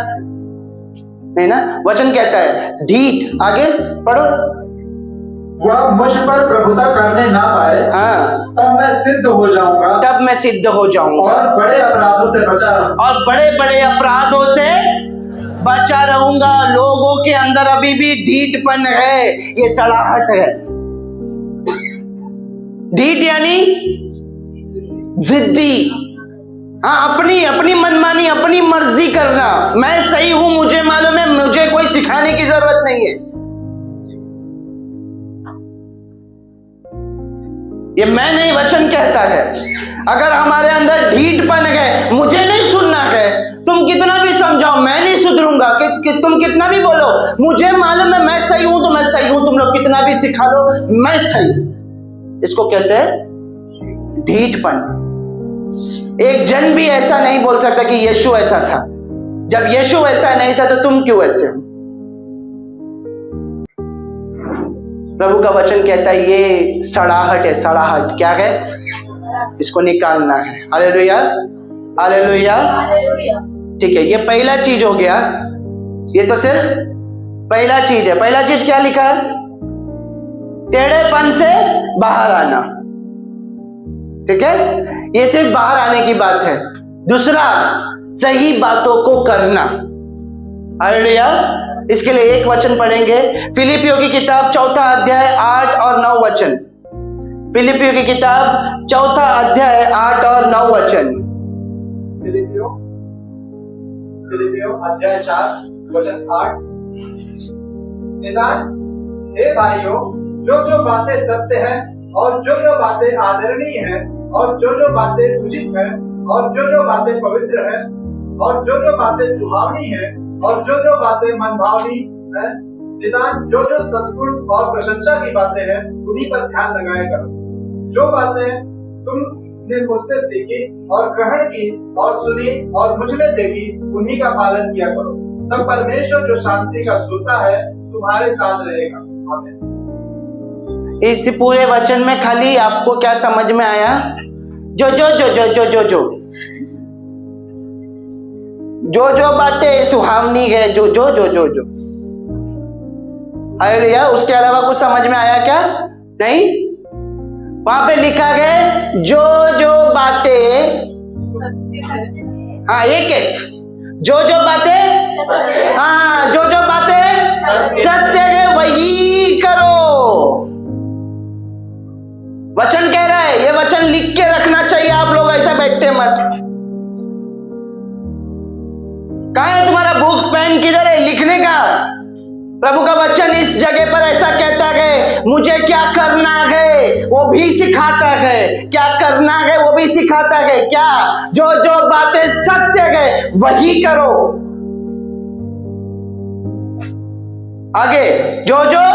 S1: नहीं ना, वचन कहता है ढीठ। आगे पढ़ो।
S2: वह मुझ पर प्रभुता करने ना पाए,
S1: हाँ,
S2: तब मैं सिद्ध हो जाऊंगा,
S1: तब मैं सिद्ध हो जाऊंगा
S2: और बड़े अपराधों से बचा रहूंगा,
S1: और बड़े बड़े अपराधों से बचा रहूंगा। लोगों के अंदर अभी भी ढीठपन है, ये सड़ाहट है। ढीठ यानी जिद्दी, हाँ, अपनी मनमानी, अपनी मर्जी करना। मैं सही हूं, मुझे मालूम है, मुझे कोई सिखाने की जरूरत नहीं है। ये मैं नहीं, वचन कहता है। अगर हमारे अंदर ढीठपन है, मुझे नहीं सुनना है, तुम कितना भी समझाओ मैं नहीं सुधरूंगा, तुम कितना भी बोलो मुझे मालूम है मैं सही हूं तो मैं सही हूं, तुम लोग कितना भी सिखा लो मैं सही। इसको कहते हैं ढीठपन। एक जन भी ऐसा नहीं बोल सकता कि यीशु ऐसा था। जब यीशु ऐसा नहीं था तो तुम क्यों ऐसे हो? प्रभु का वचन कहता है ये सड़ाहट है, सड़ाहट क्या है? इसको निकालना है। Hallelujah, hallelujah. ठीक है, ये पहला चीज हो गया। ये तो सिर्फ पहला चीज है। पहला चीज क्या लिखा है? टेढ़ेपन से बाहर आना। ठीक है, ये सिर्फ बाहर आने की बात है। दूसरा, सही बातों को करना। हालेलुया। इसके लिए एक वचन पढ़ेंगे, फिलिपियों की किताब 4 अध्याय 8 और 9 वचन। फिलिपियों की किताब 4 अध्याय 8 और 9 वचन।
S2: फिलिपियों अध्याय 4 वचन 8। निदान हे भाइयों, जो बातें सत्य हैं और जो बातें आदरणीय हैं और जो बातें उचित हैं और जो बातें पवित्र हैं और जो बातें सुहावनी हैं और जो बातें मनभावनी हैं, निदान जो सद्गुण और प्रशंसा की बातें हैं उन्हीं पर ध्यान लगाया करो। जो बातें तुमने मुझसे सीखी और ग्रहण की और सुनी और मुझ में देखी उन्हीं का पालन किया करो। तब परमेश्वर जो शांति का श्रोता है तुम्हारे साथ रहेगा। आमीन।
S1: इस पूरे वचन में खाली आपको क्या समझ में आया? जो जो जो जो जो जो जो जो जो बातें सुहावनी है, जो जो जो जो जो हालेलुया। उसके अलावा कुछ समझ में आया क्या? नहीं। वहां पे लिखा गया जो जो बातें, हाँ एक एक, जो जो बातें, हाँ जो जो बातें सत्य है वही करो। वचन कह रहा है, ये वचन लिख के रखना चाहिए। आप लोग ऐसा बैठते मस्त, कहाँ है तुम्हारा बुक पेन? किधर है लिखने का? प्रभु का वचन इस जगह पर ऐसा कहता है, मुझे क्या करना है वो भी सिखाता है, क्या करना है वो भी सिखाता है। क्या? जो जो बातें सत्य है वही करो। आगे, जो जो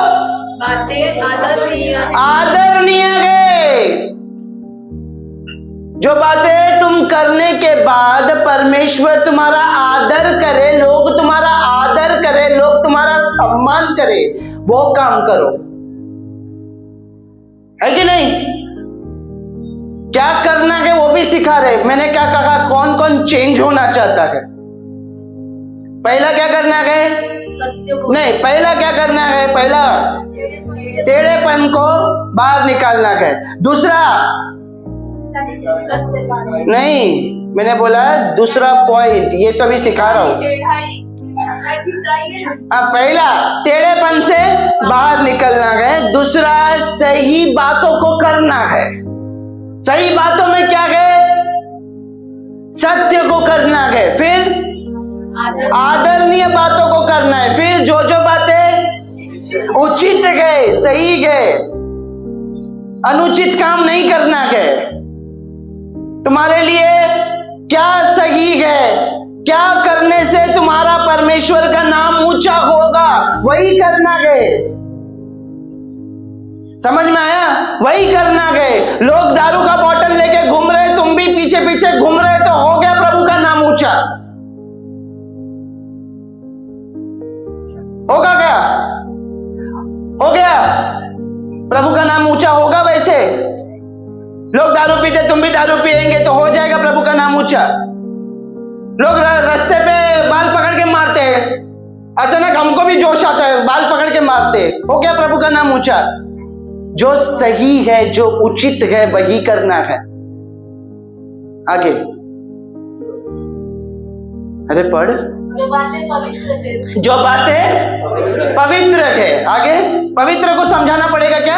S3: बातें
S1: आदरणीय है, जो बातें तुम करने के बाद परमेश्वर तुम्हारा आदर करे, लोग तुम्हारा आदर करे, लोग तुम्हारा सम्मान करे, वो काम करो। है कि नहीं? क्या करना है वो भी सिखा रहे। मैंने क्या कहा? कौन कौन चेंज होना चाहता है? पहला क्या करना है? नहीं, पहला क्या करना है? पहला टेढ़ेपन को बाहर निकालना है। दूसरा नहीं, मैंने बोला दूसरा पॉइंट, ये तो अभी सिखा रहा हूं। पहला टेढ़ेपन से बाहर निकलना है, दूसरा सही बातों को करना है। सही बातों में क्या है? सत्य को करना है, फिर आदरणीय बातों को करना है, फिर जो जो बातें उचित है, सही है, अनुचित काम नहीं करना है। तुम्हारे लिए क्या सही है, क्या करने से तुम्हारा परमेश्वर का नाम ऊंचा होगा, वही करना है। समझ में आया? वही करना है। लोग दारू का बोतल लेके घूम रहे, तुम भी पीछे पीछे घूम रहे, तो हो गया प्रभु का नाम ऊंचा? होगा क्या? हो गया? प्रभु का नाम ऊंचा होगा? वैसे लोग दारू पीते, तुम भी दारू पिएंगे, तो हो जाएगा प्रभु का नाम ऊंचा? लोग रास्ते पे बाल पकड़ के मारते हैं, अचानक हमको भी जोश आता है, बाल पकड़ के मारते हैं, हो गया प्रभु का नाम ऊंचा? जो सही है, जो उचित है, वही करना है। आगे अरे पढ़। जो बातें पवित्र है। आगे पवित्र को समझाना पड़ेगा क्या?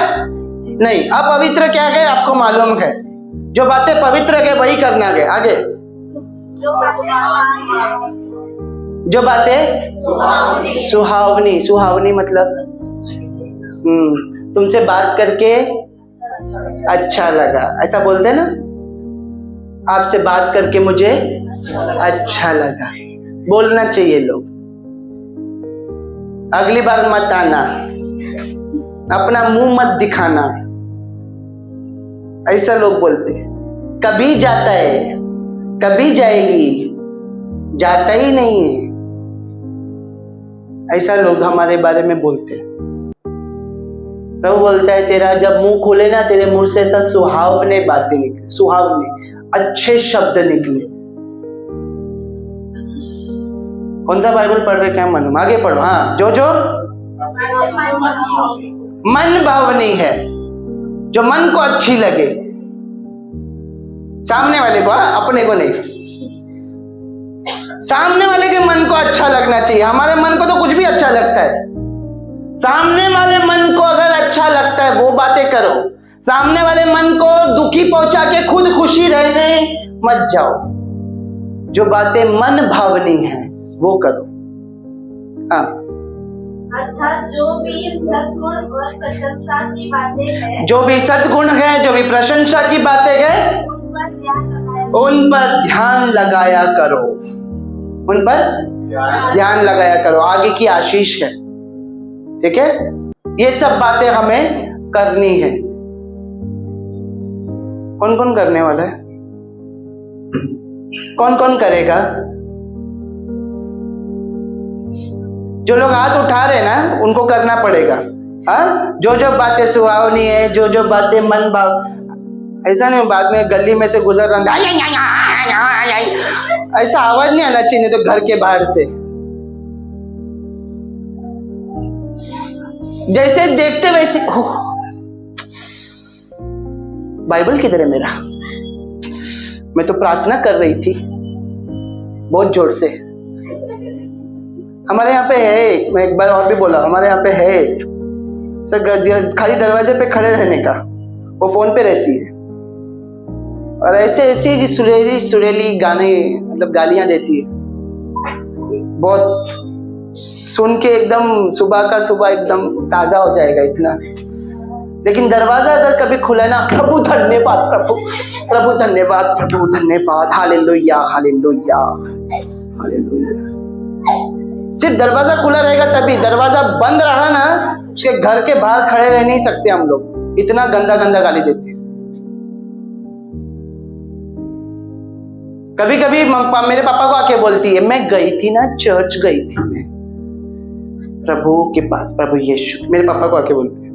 S1: नहीं, अपवित्र क्या है आपको मालूम है। जो बातें पवित्र है वही करना है। आगे जो बातें सुहावनी। सुहावनी मतलब तुमसे बात करके अच्छा लगा, ऐसा बोलते हैं ना? आपसे बात करके मुझे अच्छा लगा, बोलना चाहिए लोग। अगली बार मत आना, अपना मुंह मत दिखाना, ऐसा लोग बोलते हैं। कभी जाता है, कभी जाएगी, जाता ही नहीं है, ऐसा लोग हमारे बारे में बोलते हैं। प्रभु बोलता है तेरा जब मुंह खोले ना, तेरे मुंह से ऐसा सुहावने बातें निकले, सुहावने अच्छे शब्द निकले। कौन सा बाइबल पढ़ रहे क्या मालूम? आगे पढ़ो। हाँ, जो जो मन भावनी है, जो मन को अच्छी लगे, सामने वाले को, अपने को नहीं, सामने वाले के मन को अच्छा लगना चाहिए। हमारे मन को तो कुछ भी अच्छा लगता है, सामने वाले मन को अगर अच्छा लगता है वो बातें करो। सामने वाले मन को दुखी पहुंचा के खुद खुशी रहने मत जाओ। जो बातें मन भावनी है वो करो। हाँ,
S3: अर्थात जो भी सद्गुण और प्रशंसा की बातें हैं,
S1: जो भी सद्गुण है, जो भी प्रशंसा की बातें हैं, उन पर ध्यान लगाया करो। उन पर ध्यान लगाया करो। आगे की आशीष है, ठीक है? ये सब बातें हमें करनी है। कौन कौन करने वाला है? कौन कौन करेगा? जो लोग हाथ उठा रहे ना, उनको करना पड़ेगा। हाँ, जो जो बातें सुहावनी है, जो जो बातें मन भाव, ऐसा नहीं बाद में गली में से गुजर रहा ऐसा आवाज नहीं आना चाहिए, तो घर के बाहर से जैसे देखते वैसे। बाइबल किधर है मेरा? मैं तो प्रार्थना कर रही थी बहुत जोर से। हमारे यहाँ पे है, मैं एक बार और भी बोला, हमारे यहाँ पे है खाली दरवाजे पे खड़े रहने का, वो फोन पे रहती है और ऐसे ऐसी सुरेली सुरेली गाने, मतलब गालियां देती है। बहुत सुन के एकदम सुबह का सुबह एकदम ताजा हो जाएगा इतना। लेकिन दरवाजा अगर कभी खुला ना, प्रभु धन्यवाद, प्रभु प्रभु धन्यवाद, प्रभु धन्यवाद, हालेलुया हालेलुया हालेलुया। सिर्फ दरवाजा खुला रहेगा तभी। दरवाजा बंद रहा ना, उसके घर के बाहर खड़े रह नहीं सकते हम लोग, इतना गंदा गंदा गाली देते हैं। कभी कभी मेरे पापा को आके बोलती है, मैं गई थी ना, चर्च गई थी मैं प्रभु के पास, प्रभु यीशु। मेरे पापा को आके बोलती है।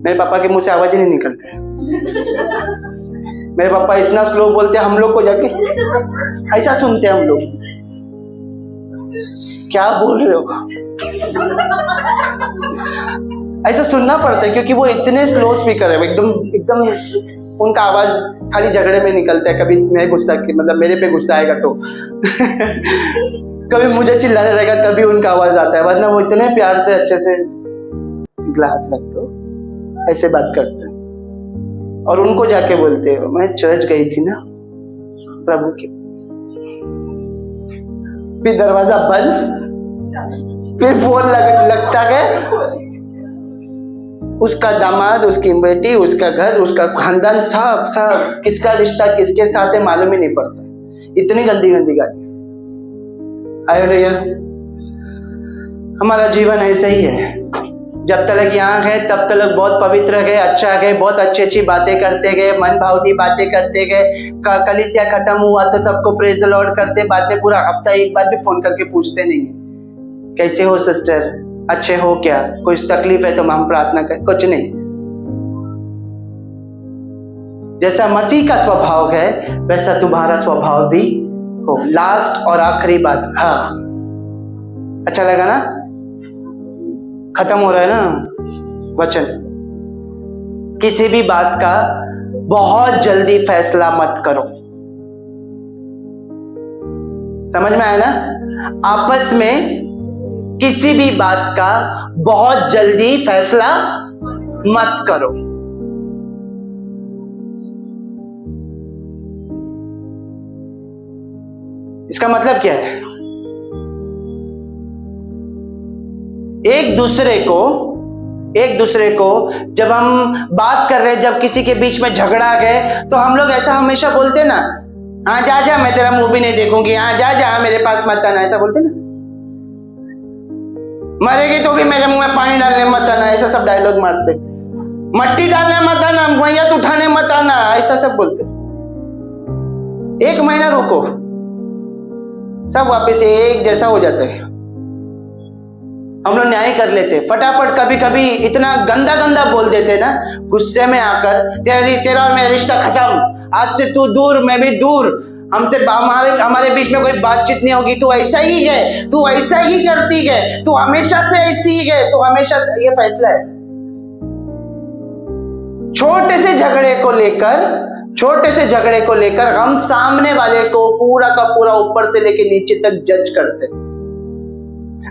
S1: मेरे पापा के मुंह से आवाज ही नहीं निकलता है। मेरे पापा इतना स्लो बोलते हैं, हम लोग को जाके ऐसा सुनते हैं हम लोग। क्या बोल रहे हो? ऐसा सुनना पड़ता है क्योंकि वो इतने स्लो स्पीकर है, एकदम एकदम उनका आवाज खाली झगड़े में निकलता है। कभी मैं गुस्सा मतलब मेरे पे गुस्सा आएगा तो कभी मुझे चिल्लाने रहेगा तभी उनका आवाज आता है, वरना वो इतने प्यार से अच्छे से ग्लास रख दो ऐसे बात करते हैं। और उनको जाके बोलते हो मैं चर्च गई थी ना प्रभु के पास, फिर दरवाजा बंद, फिर फोन लगता है, उसका दामाद, उसकी बेटी, उसका घर, उसका खानदान, सब किसका रिश्ता किसके साथ है मालूम ही नहीं पड़ता। इतनी गंदी गंदी गाली। आयो भैया, हमारा जीवन ऐसे ही है। जब तक यहाँ है तब तक बहुत पवित्र गए, अच्छा गए, बहुत अच्छी अच्छी बातें करते गए, मन भावनी बातें करते गए। कलीसिया खत्म हुआ तो सबको प्रेज द लॉर्ड करते, बाद में पूरा हफ्ता एक बार भी फोन करके पूछते नहीं कैसे हो सिस्टर, अच्छे हो क्या, कुछ तकलीफ है तो हम प्रार्थना करें, कुछ नहीं। जैसा मसीह का स्वभाव है वैसा तुम्हारा स्वभाव भी हो। लास्ट और आखिरी बात, हाँ अच्छा लगा ना, खत्म हो रहा है ना वचन। किसी भी बात का बहुत जल्दी फैसला मत करो। समझ में आया ना? आपस में किसी भी बात का बहुत जल्दी फैसला मत करो। इसका मतलब क्या है? एक दूसरे को जब हम बात कर रहे हैं, जब किसी के बीच में झगड़ा गए तो हम लोग ऐसा हमेशा बोलते ना, हाँ जा मैं तेरा मुंह भी नहीं देखूंगी, हाँ जा मेरे पास मत आना, ऐसा बोलते ना। मरेगी तो भी मेरे मुंह में पानी डालने मत आना, ऐसा सब डायलॉग मारते। मट्टी डालने मत आना, मैयत उठाने मत आना, ऐसा सब बोलते। एक महीना रुको, सब वापस एक जैसा हो जाता है। हम लोग न्याय कर लेते फटाफट, कभी कभी इतना गंदा गंदा बोल देते ना गुस्से में आकर, तेरा और मेरा रिश्ता खत्म, आज से तू दूर मैं भी दूर, हमसे हमारे बीच में कोई बातचीत नहीं होगी, तू ऐसा ही है, तू ऐसा ही करती है, तू हमेशा से ऐसी ही है, तू हमेशा से। ये फैसला है। छोटे से झगड़े को लेकर हम सामने वाले को पूरा का पूरा ऊपर से लेकर नीचे तक जज करते,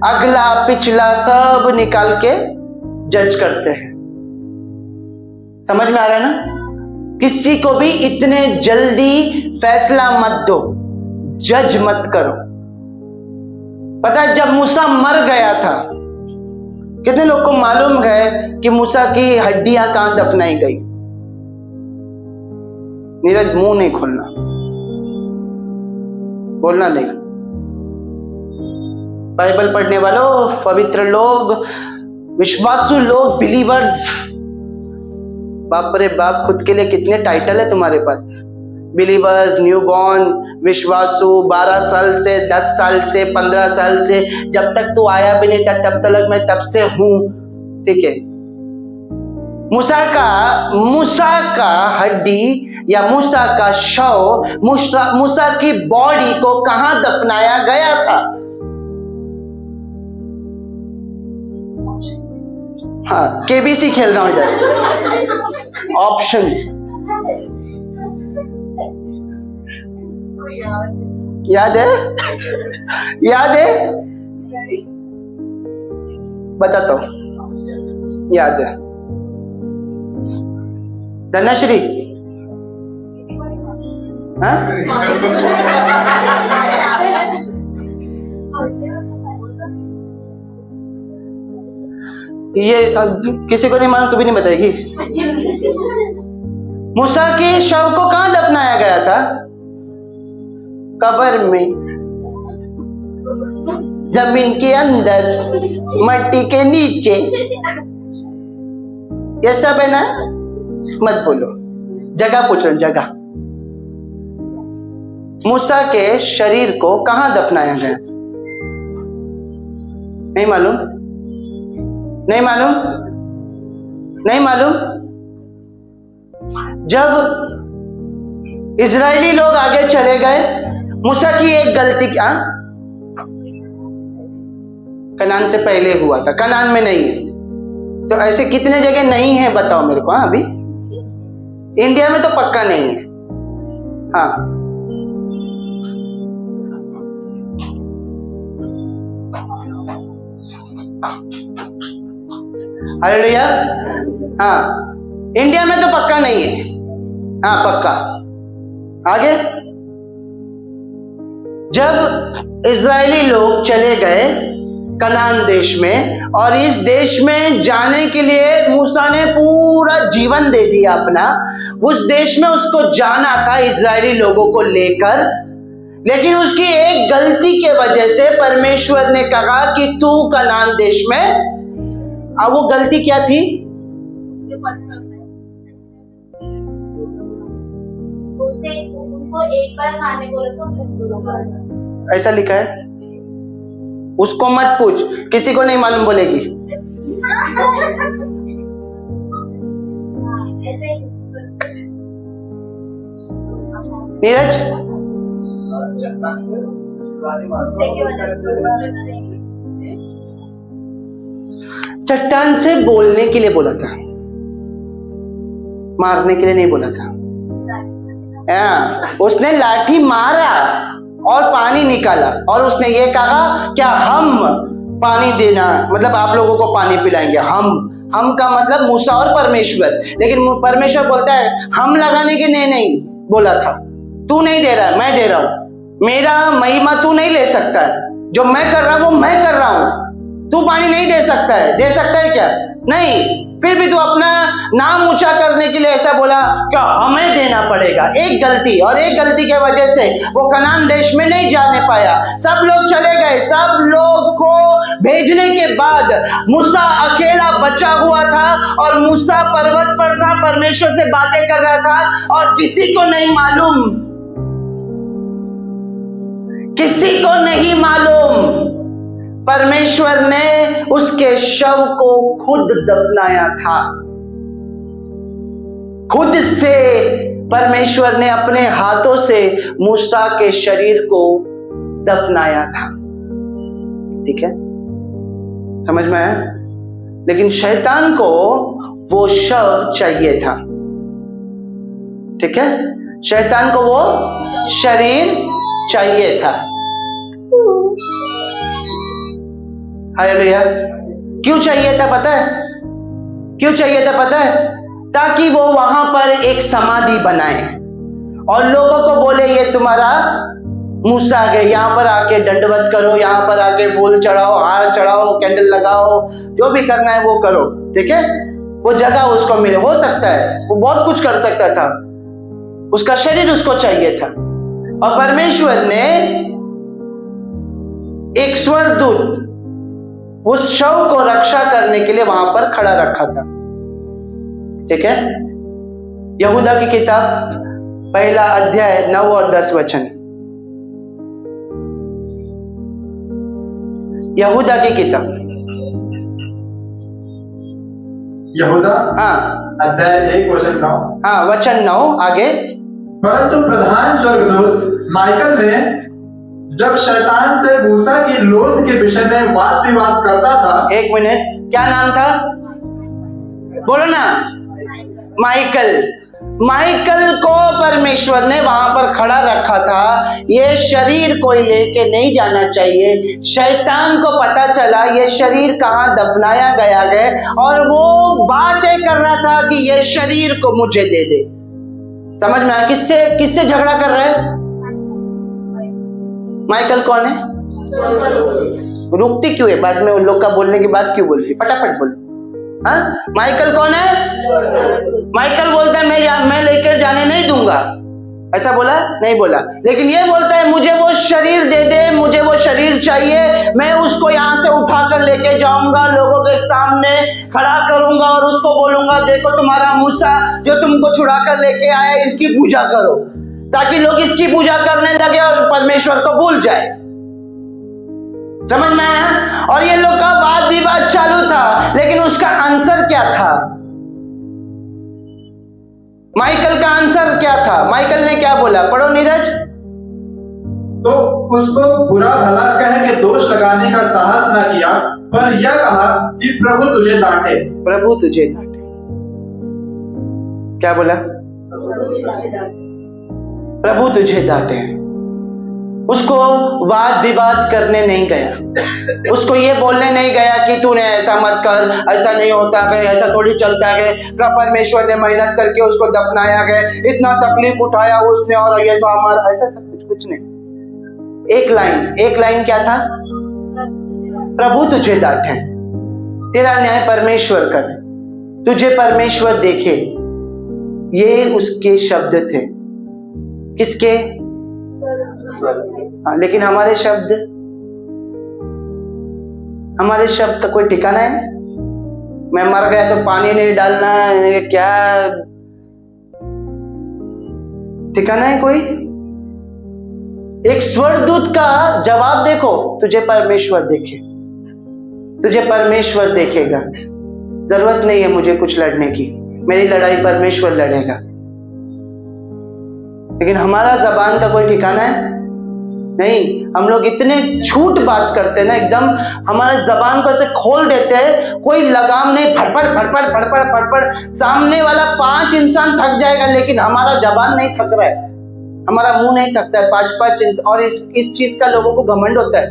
S1: अगला पिछला सब निकाल के जज करते हैं। समझ में आ रहा है ना? किसी को भी इतने जल्दी फैसला मत दो, जज मत करो। पता है जब मूसा मर गया था, कितने लोग को मालूम है कि मूसा की हड्डियां कहां दफनाई गई? नीरज मुंह नहीं खोलना, बोलना नहीं। बाइबल पढ़ने वालों, पवित्र लोग, विश्वासु लोग, बिलीवर्स, बाप रे बाप, खुद के लिए कितने टाइटल है तुम्हारे पास। बिलीवर्स, न्यूबॉर्न, विश्वासु, 12 साल से, 10 साल से, 15 साल से, जब तक तू आया भी नहीं था तब तक मैं तब से हूं। ठीक है, मूसा का हड्डी या मूसा का शव, मूसा की बॉडी को कहां दफनाया गया था? हाँ, केबीसी खेल रहा हूं इधर। ऑप्शन याद है? बताता हूं, याद है। धनश्री, हाँ? ये किसी को नहीं मालूम, तू भी नहीं बताएगी? मूसा के शव को कहां दफनाया गया था? कब्र में, जमीन के अंदर, मट्टी के नीचे। ये सब है ना? मत बोलो, जगह पूछ रहा हूं, जगह। मूसा के शरीर को कहां दफनाया गया? नहीं मालूम? जब इजरायली लोग आगे चले गए, मूसा की एक गलती क्या? कनान से पहले हुआ था, कनान में नहीं है। तो ऐसे कितने जगह नहीं है बताओ मेरे को। हाँ, अभी इंडिया में तो पक्का नहीं है। हाँ, हालेलुया। हाँ, इंडिया में तो पक्का नहीं है। हाँ, पक्का। आगे, जब इजरायली लोग चले गए कनान देश में, और इस देश में जाने के लिए मूसा ने पूरा जीवन दे दिया अपना, उस देश में उसको जाना था इजरायली लोगों को लेकर, लेकिन उसकी एक गलती के वजह से परमेश्वर ने कहा कि तू कनान देश में। अब वो गलती क्या थी?
S3: उनको एक बार खाने बोले तो
S1: ऐसा लिखा है। उसको मत पूछ, किसी को नहीं मालूम बोलेगी। नीरज, चट्टान से बोलने के लिए बोला था, मारने के लिए नहीं बोला था। उसने लाठी मारा और पानी निकाला, और उसने ये कहा क्या हम पानी देना, मतलब आप लोगों को पानी पिलाएंगे। हम का मतलब मूसा और परमेश्वर, लेकिन परमेश्वर बोलता है हम लगाने के लिए नहीं बोला था, तू नहीं दे रहा, मैं दे रहा हूं। मेरा महिमा तू नहीं ले सकता है, जो मैं कर रहा हूं वो मैं कर रहा हूं। तू पानी नहीं दे सकता है, दे सकता है क्या? नहीं। फिर भी तू अपना नाम ऊंचा करने के लिए ऐसा बोला क्या हमें देना पड़ेगा। एक गलती, और एक गलती के वजह से वो कनान देश में नहीं जाने पाया। सब लोग चले गए। सब लोग को भेजने के बाद मूसा अकेला बचा हुआ था, और मूसा पर्वत पर था, परमेश्वर से बातें कर रहा था, और किसी को नहीं मालूम, किसी को नहीं मालूम परमेश्वर ने उसके शव को खुद दफनाया था। खुद से परमेश्वर ने अपने हाथों से मूसा के शरीर को दफनाया था। ठीक है, समझ में आया? लेकिन शैतान को वो शव चाहिए था। ठीक है, शैतान को वो शरीर चाहिए था। हालेलुया। क्यों चाहिए था पता है? क्यों चाहिए था पता है? ताकि वो वहां पर एक समाधि बनाए और लोगों को बोले ये तुम्हारा मूसा आ गए, यहाँ पर आके दंडवत करो, यहाँ पर आके फूल चढ़ाओ, हार चढ़ाओ, कैंडल लगाओ, जो भी करना है वो करो। ठीक है, वो जगह उसको मिले। हो सकता है वो बहुत कुछ कर सकता था, उसका शरीर उसको चाहिए था। और परमेश्वर ने एक स्वर्गदूत उस शव को रक्षा करने के लिए वहां पर खड़ा रखा था। ठीक है, यहूदा की किताब पहला अध्याय 9 और 10 वचन। यहूदा की किताब,
S2: यहूदा
S1: हाँ
S2: अध्याय 1 वचन 9।
S1: हाँ, वचन 9 आगे।
S2: परंतु प्रधान स्वर्गदूत माइकल ने जब शैतान से मूसा की लोथ के विषय में वाद विवाद करता था।
S1: एक मिनट, क्या नाम था? बोलो ना। माइकल। माइकल को परमेश्वर ने वहां पर खड़ा रखा था। ये शरीर कोई लेके नहीं जाना चाहिए। शैतान को पता चला ये शरीर कहाँ दफनाया गया है, और वो बातें कर रहा था कि ये शरीर को मुझे दे दे। समझ में आया? किससे झगड़ा कर रहा है? माइकल कौन है? रुकती क्यों है? बाद में उन लोग का बोलने की बात क्यों बोलती? फटाफट बोल। हाँ, माइकल कौन है? माइकल बोलता है मैं लेकर जाने नहीं दूंगा। ऐसा बोला? नहीं बोला। लेकिन ये बोलता है मुझे वो शरीर दे दे, मुझे वो शरीर चाहिए, मैं उसको यहाँ से उठाकर लेके जाऊंगा, लोगों के सामने खड़ा करूंगा और उसको बोलूंगा देखो तुम्हारा मूसा जो तुमको छुड़ा कर लेके आया, इसकी पूजा करो, ताकि लोग इसकी पूजा करने लगे और परमेश्वर को भूल जाए। समझ में आया? और ये लोग का वाद विवाद चालू था, लेकिन उसका आंसर क्या था? माइकल का आंसर क्या था? माइकल ने क्या बोला? पढ़ो नीरज।
S2: तो उसको बुरा भला कह के दोष लगाने का साहस न किया, पर यह कहा कि प्रभु तुझे डांटे।
S1: प्रभु तुझे डांटे। क्या बोला? प्रभु तुझे डांटे। उसको वाद विवाद करने नहीं गया, उसको ये बोलने नहीं गया कि तूने ऐसा मत कर, ऐसा नहीं होता है, ऐसा थोड़ी चलता है। परमेश्वर ने मेहनत करके उसको दफनाया गया, इतना तकलीफ उठाया उसने, और ये तो हमारा ऐसा सब कुछ नहीं। एक लाइन क्या था? प्रभु तुझे डांटे, तेरा न्याय परमेश्वर करे, तुझे परमेश्वर देखे। ये उसके शब्द थे। किसके? हाँ, लेकिन हमारे शब्द का कोई ठिकाना है? मैं मर गया तो पानी नहीं डालना, क्या ठिकाना है कोई? एक स्वर्गदूत का जवाब देखो, तुझे परमेश्वर देखे, तुझे परमेश्वर देखेगा। जरूरत नहीं है मुझे कुछ लड़ने की, मेरी लड़ाई परमेश्वर लड़ेगा। लेकिन हमारा जबान का कोई ठिकाना है? नहीं। हम लोग इतने झूठ बात करते हैं ना, एकदम हमारे जबान को ऐसे खोल देते हैं, कोई लगाम नहीं, फटफट फटफट फटफट फटफट। सामने वाला 5 इंसान थक जाएगा, लेकिन हमारा जबान नहीं थक रहा है, हमारा मुंह नहीं थकता है। 5-5 इंसान, और इस चीज का लोगों को घमंड होता है।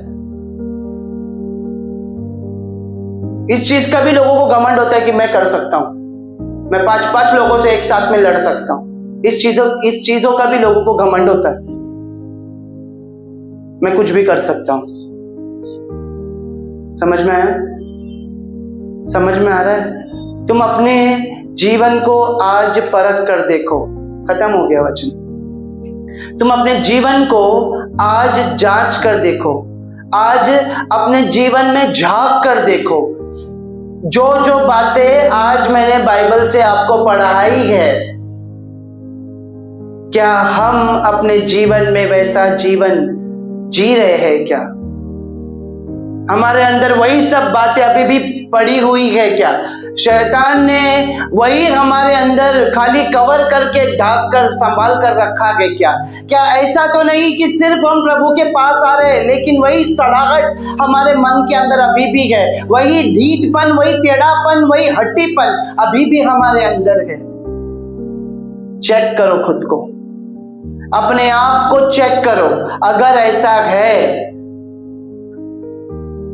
S1: इस चीज का भी लोगों को घमंड होता है कि मैं कर सकता हूं, मैं 5-5 लोगों से एक साथ में लड़ सकता हूं। इस चीजों का भी लोगों को घमंड होता है, मैं कुछ भी कर सकता हूं। समझ में आया? समझ में आ रहा है? तुम अपने जीवन को आज परख कर देखो। खत्म हो गया वचन। तुम अपने जीवन को आज जांच कर देखो, आज अपने जीवन में झांक कर देखो। जो जो बातें आज मैंने बाइबल से आपको पढ़ाई है, क्या हम अपने जीवन में वैसा जीवन जी रहे हैं? क्या हमारे अंदर वही सब बातें अभी भी पड़ी हुई है? क्या शैतान ने वही हमारे अंदर खाली कवर करके ढक कर संभाल कर रखा है? क्या ऐसा तो नहीं कि सिर्फ हम प्रभु के पास आ रहे हैं, लेकिन वही सड़ाहट हमारे मन के अंदर अभी भी है, वही ढीठपन, वही टेढ़ापन, वही हट्टीपन अभी भी हमारे अंदर है। चेक करो खुद को, अपने आप को चेक करो। अगर ऐसा है,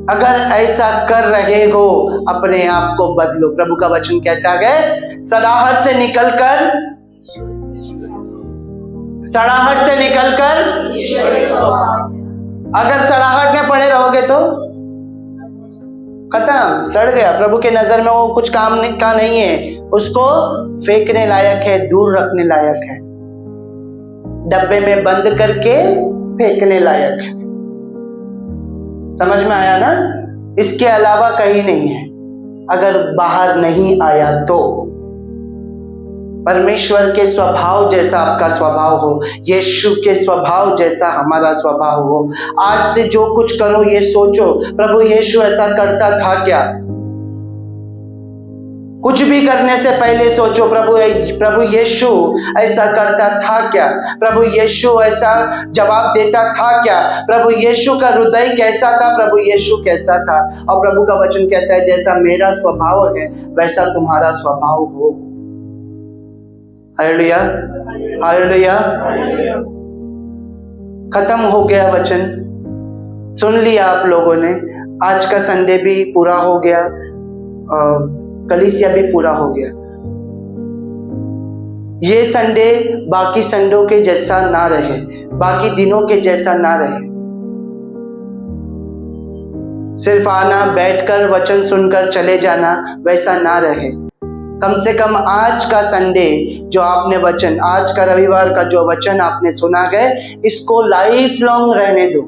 S1: अगर ऐसा कर रहे हो, अपने आप को बदलो। प्रभु का वचन कहता है, सड़ाहट से निकलकर अगर सड़ाहट में पड़े रहोगे तो खत्म, सड़ गया। प्रभु के नजर में वो कुछ काम का नहीं है, उसको फेंकने लायक है, दूर रखने लायक है, डब्बे में बंद करके फेंकने लायक है। समझ में आया ना? इसके अलावा कहीं नहीं है। अगर बाहर नहीं आया तो परमेश्वर के स्वभाव जैसा आपका स्वभाव हो, यीशु के स्वभाव जैसा हमारा स्वभाव हो। आज से जो कुछ करो ये सोचो, प्रभु यीशु ऐसा करता था क्या? कुछ भी करने से पहले सोचो, प्रभु यीशु ऐसा करता था क्या? प्रभु यीशु ऐसा जवाब देता था क्या? प्रभु यीशु का हृदय कैसा था? प्रभु यीशु कैसा था? और प्रभु का वचन कहता है, जैसा मेरा स्वभाव है वैसा तुम्हारा स्वभाव हो। Hallelujah, hallelujah. खत्म हो गया वचन, सुन लिया आप लोगों ने। आज का संडे भी पूरा हो गया, कलीसिया भी पूरा हो गया। ये संडे बाकी संडों के जैसा ना रहे, बाकी दिनों के जैसा ना रहे। सिर्फ आना, बैठकर वचन सुनकर चले जाना, वैसा ना रहे। कम से कम आज का संडे जो आपने वचन, आज का रविवार का जो वचन आपने सुना गए, इसको लाइफ लॉन्ग रहने दो।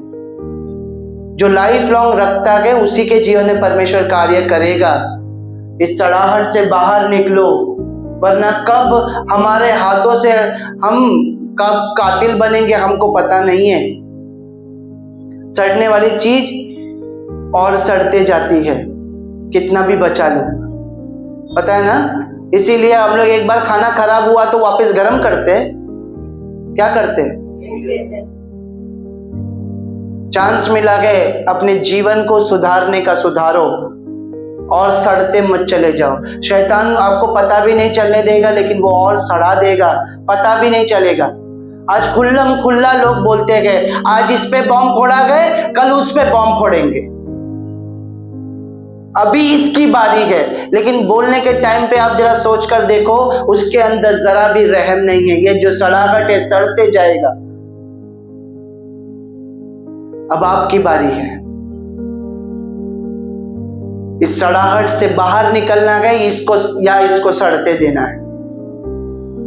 S1: जो लाइफ लॉन्ग रखता है उसी के जीवन में परमेश्वर कार्य करेगा। इस सड़ाहट से बाहर निकलो, वरना कब हमारे हाथों से हम कब कातिल बनेंगे हमको पता नहीं है। सड़ने वाली चीज और सड़ते जाती है, कितना भी बचा लो, पता है ना। इसीलिए हम लोग एक बार खाना खराब हुआ तो वापस गर्म करते हैं, क्या करते हैं? चांस मिला है अपने जीवन को सुधारने का, सुधारो और सड़ते मत चले जाओ। शैतान आपको पता भी नहीं चलने देगा, लेकिन वो और सड़ा देगा, पता भी नहीं चलेगा। आज खुल्लम खुल्ला लोग बोलते हैं आज इस पे बॉम्ब फोड़ा गए, कल उस पे बॉम्ब फोड़ेंगे, अभी इसकी बारी है। लेकिन बोलने के टाइम पे आप जरा सोच कर देखो, उसके अंदर जरा भी रहम नहीं है। ये जो सड़ाहट है सड़ते जाएगा। अब आपकी बारी है। इस सड़ाहट से बाहर निकलना है, इसको सड़ते देना है,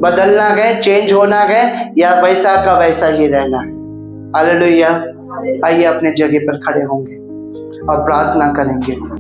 S1: बदलना है, चेंज होना है, या वैसा का वैसा ही रहना है। हालेलुया। आइए अपने जगह पर खड़े होंगे और प्रार्थना करेंगे।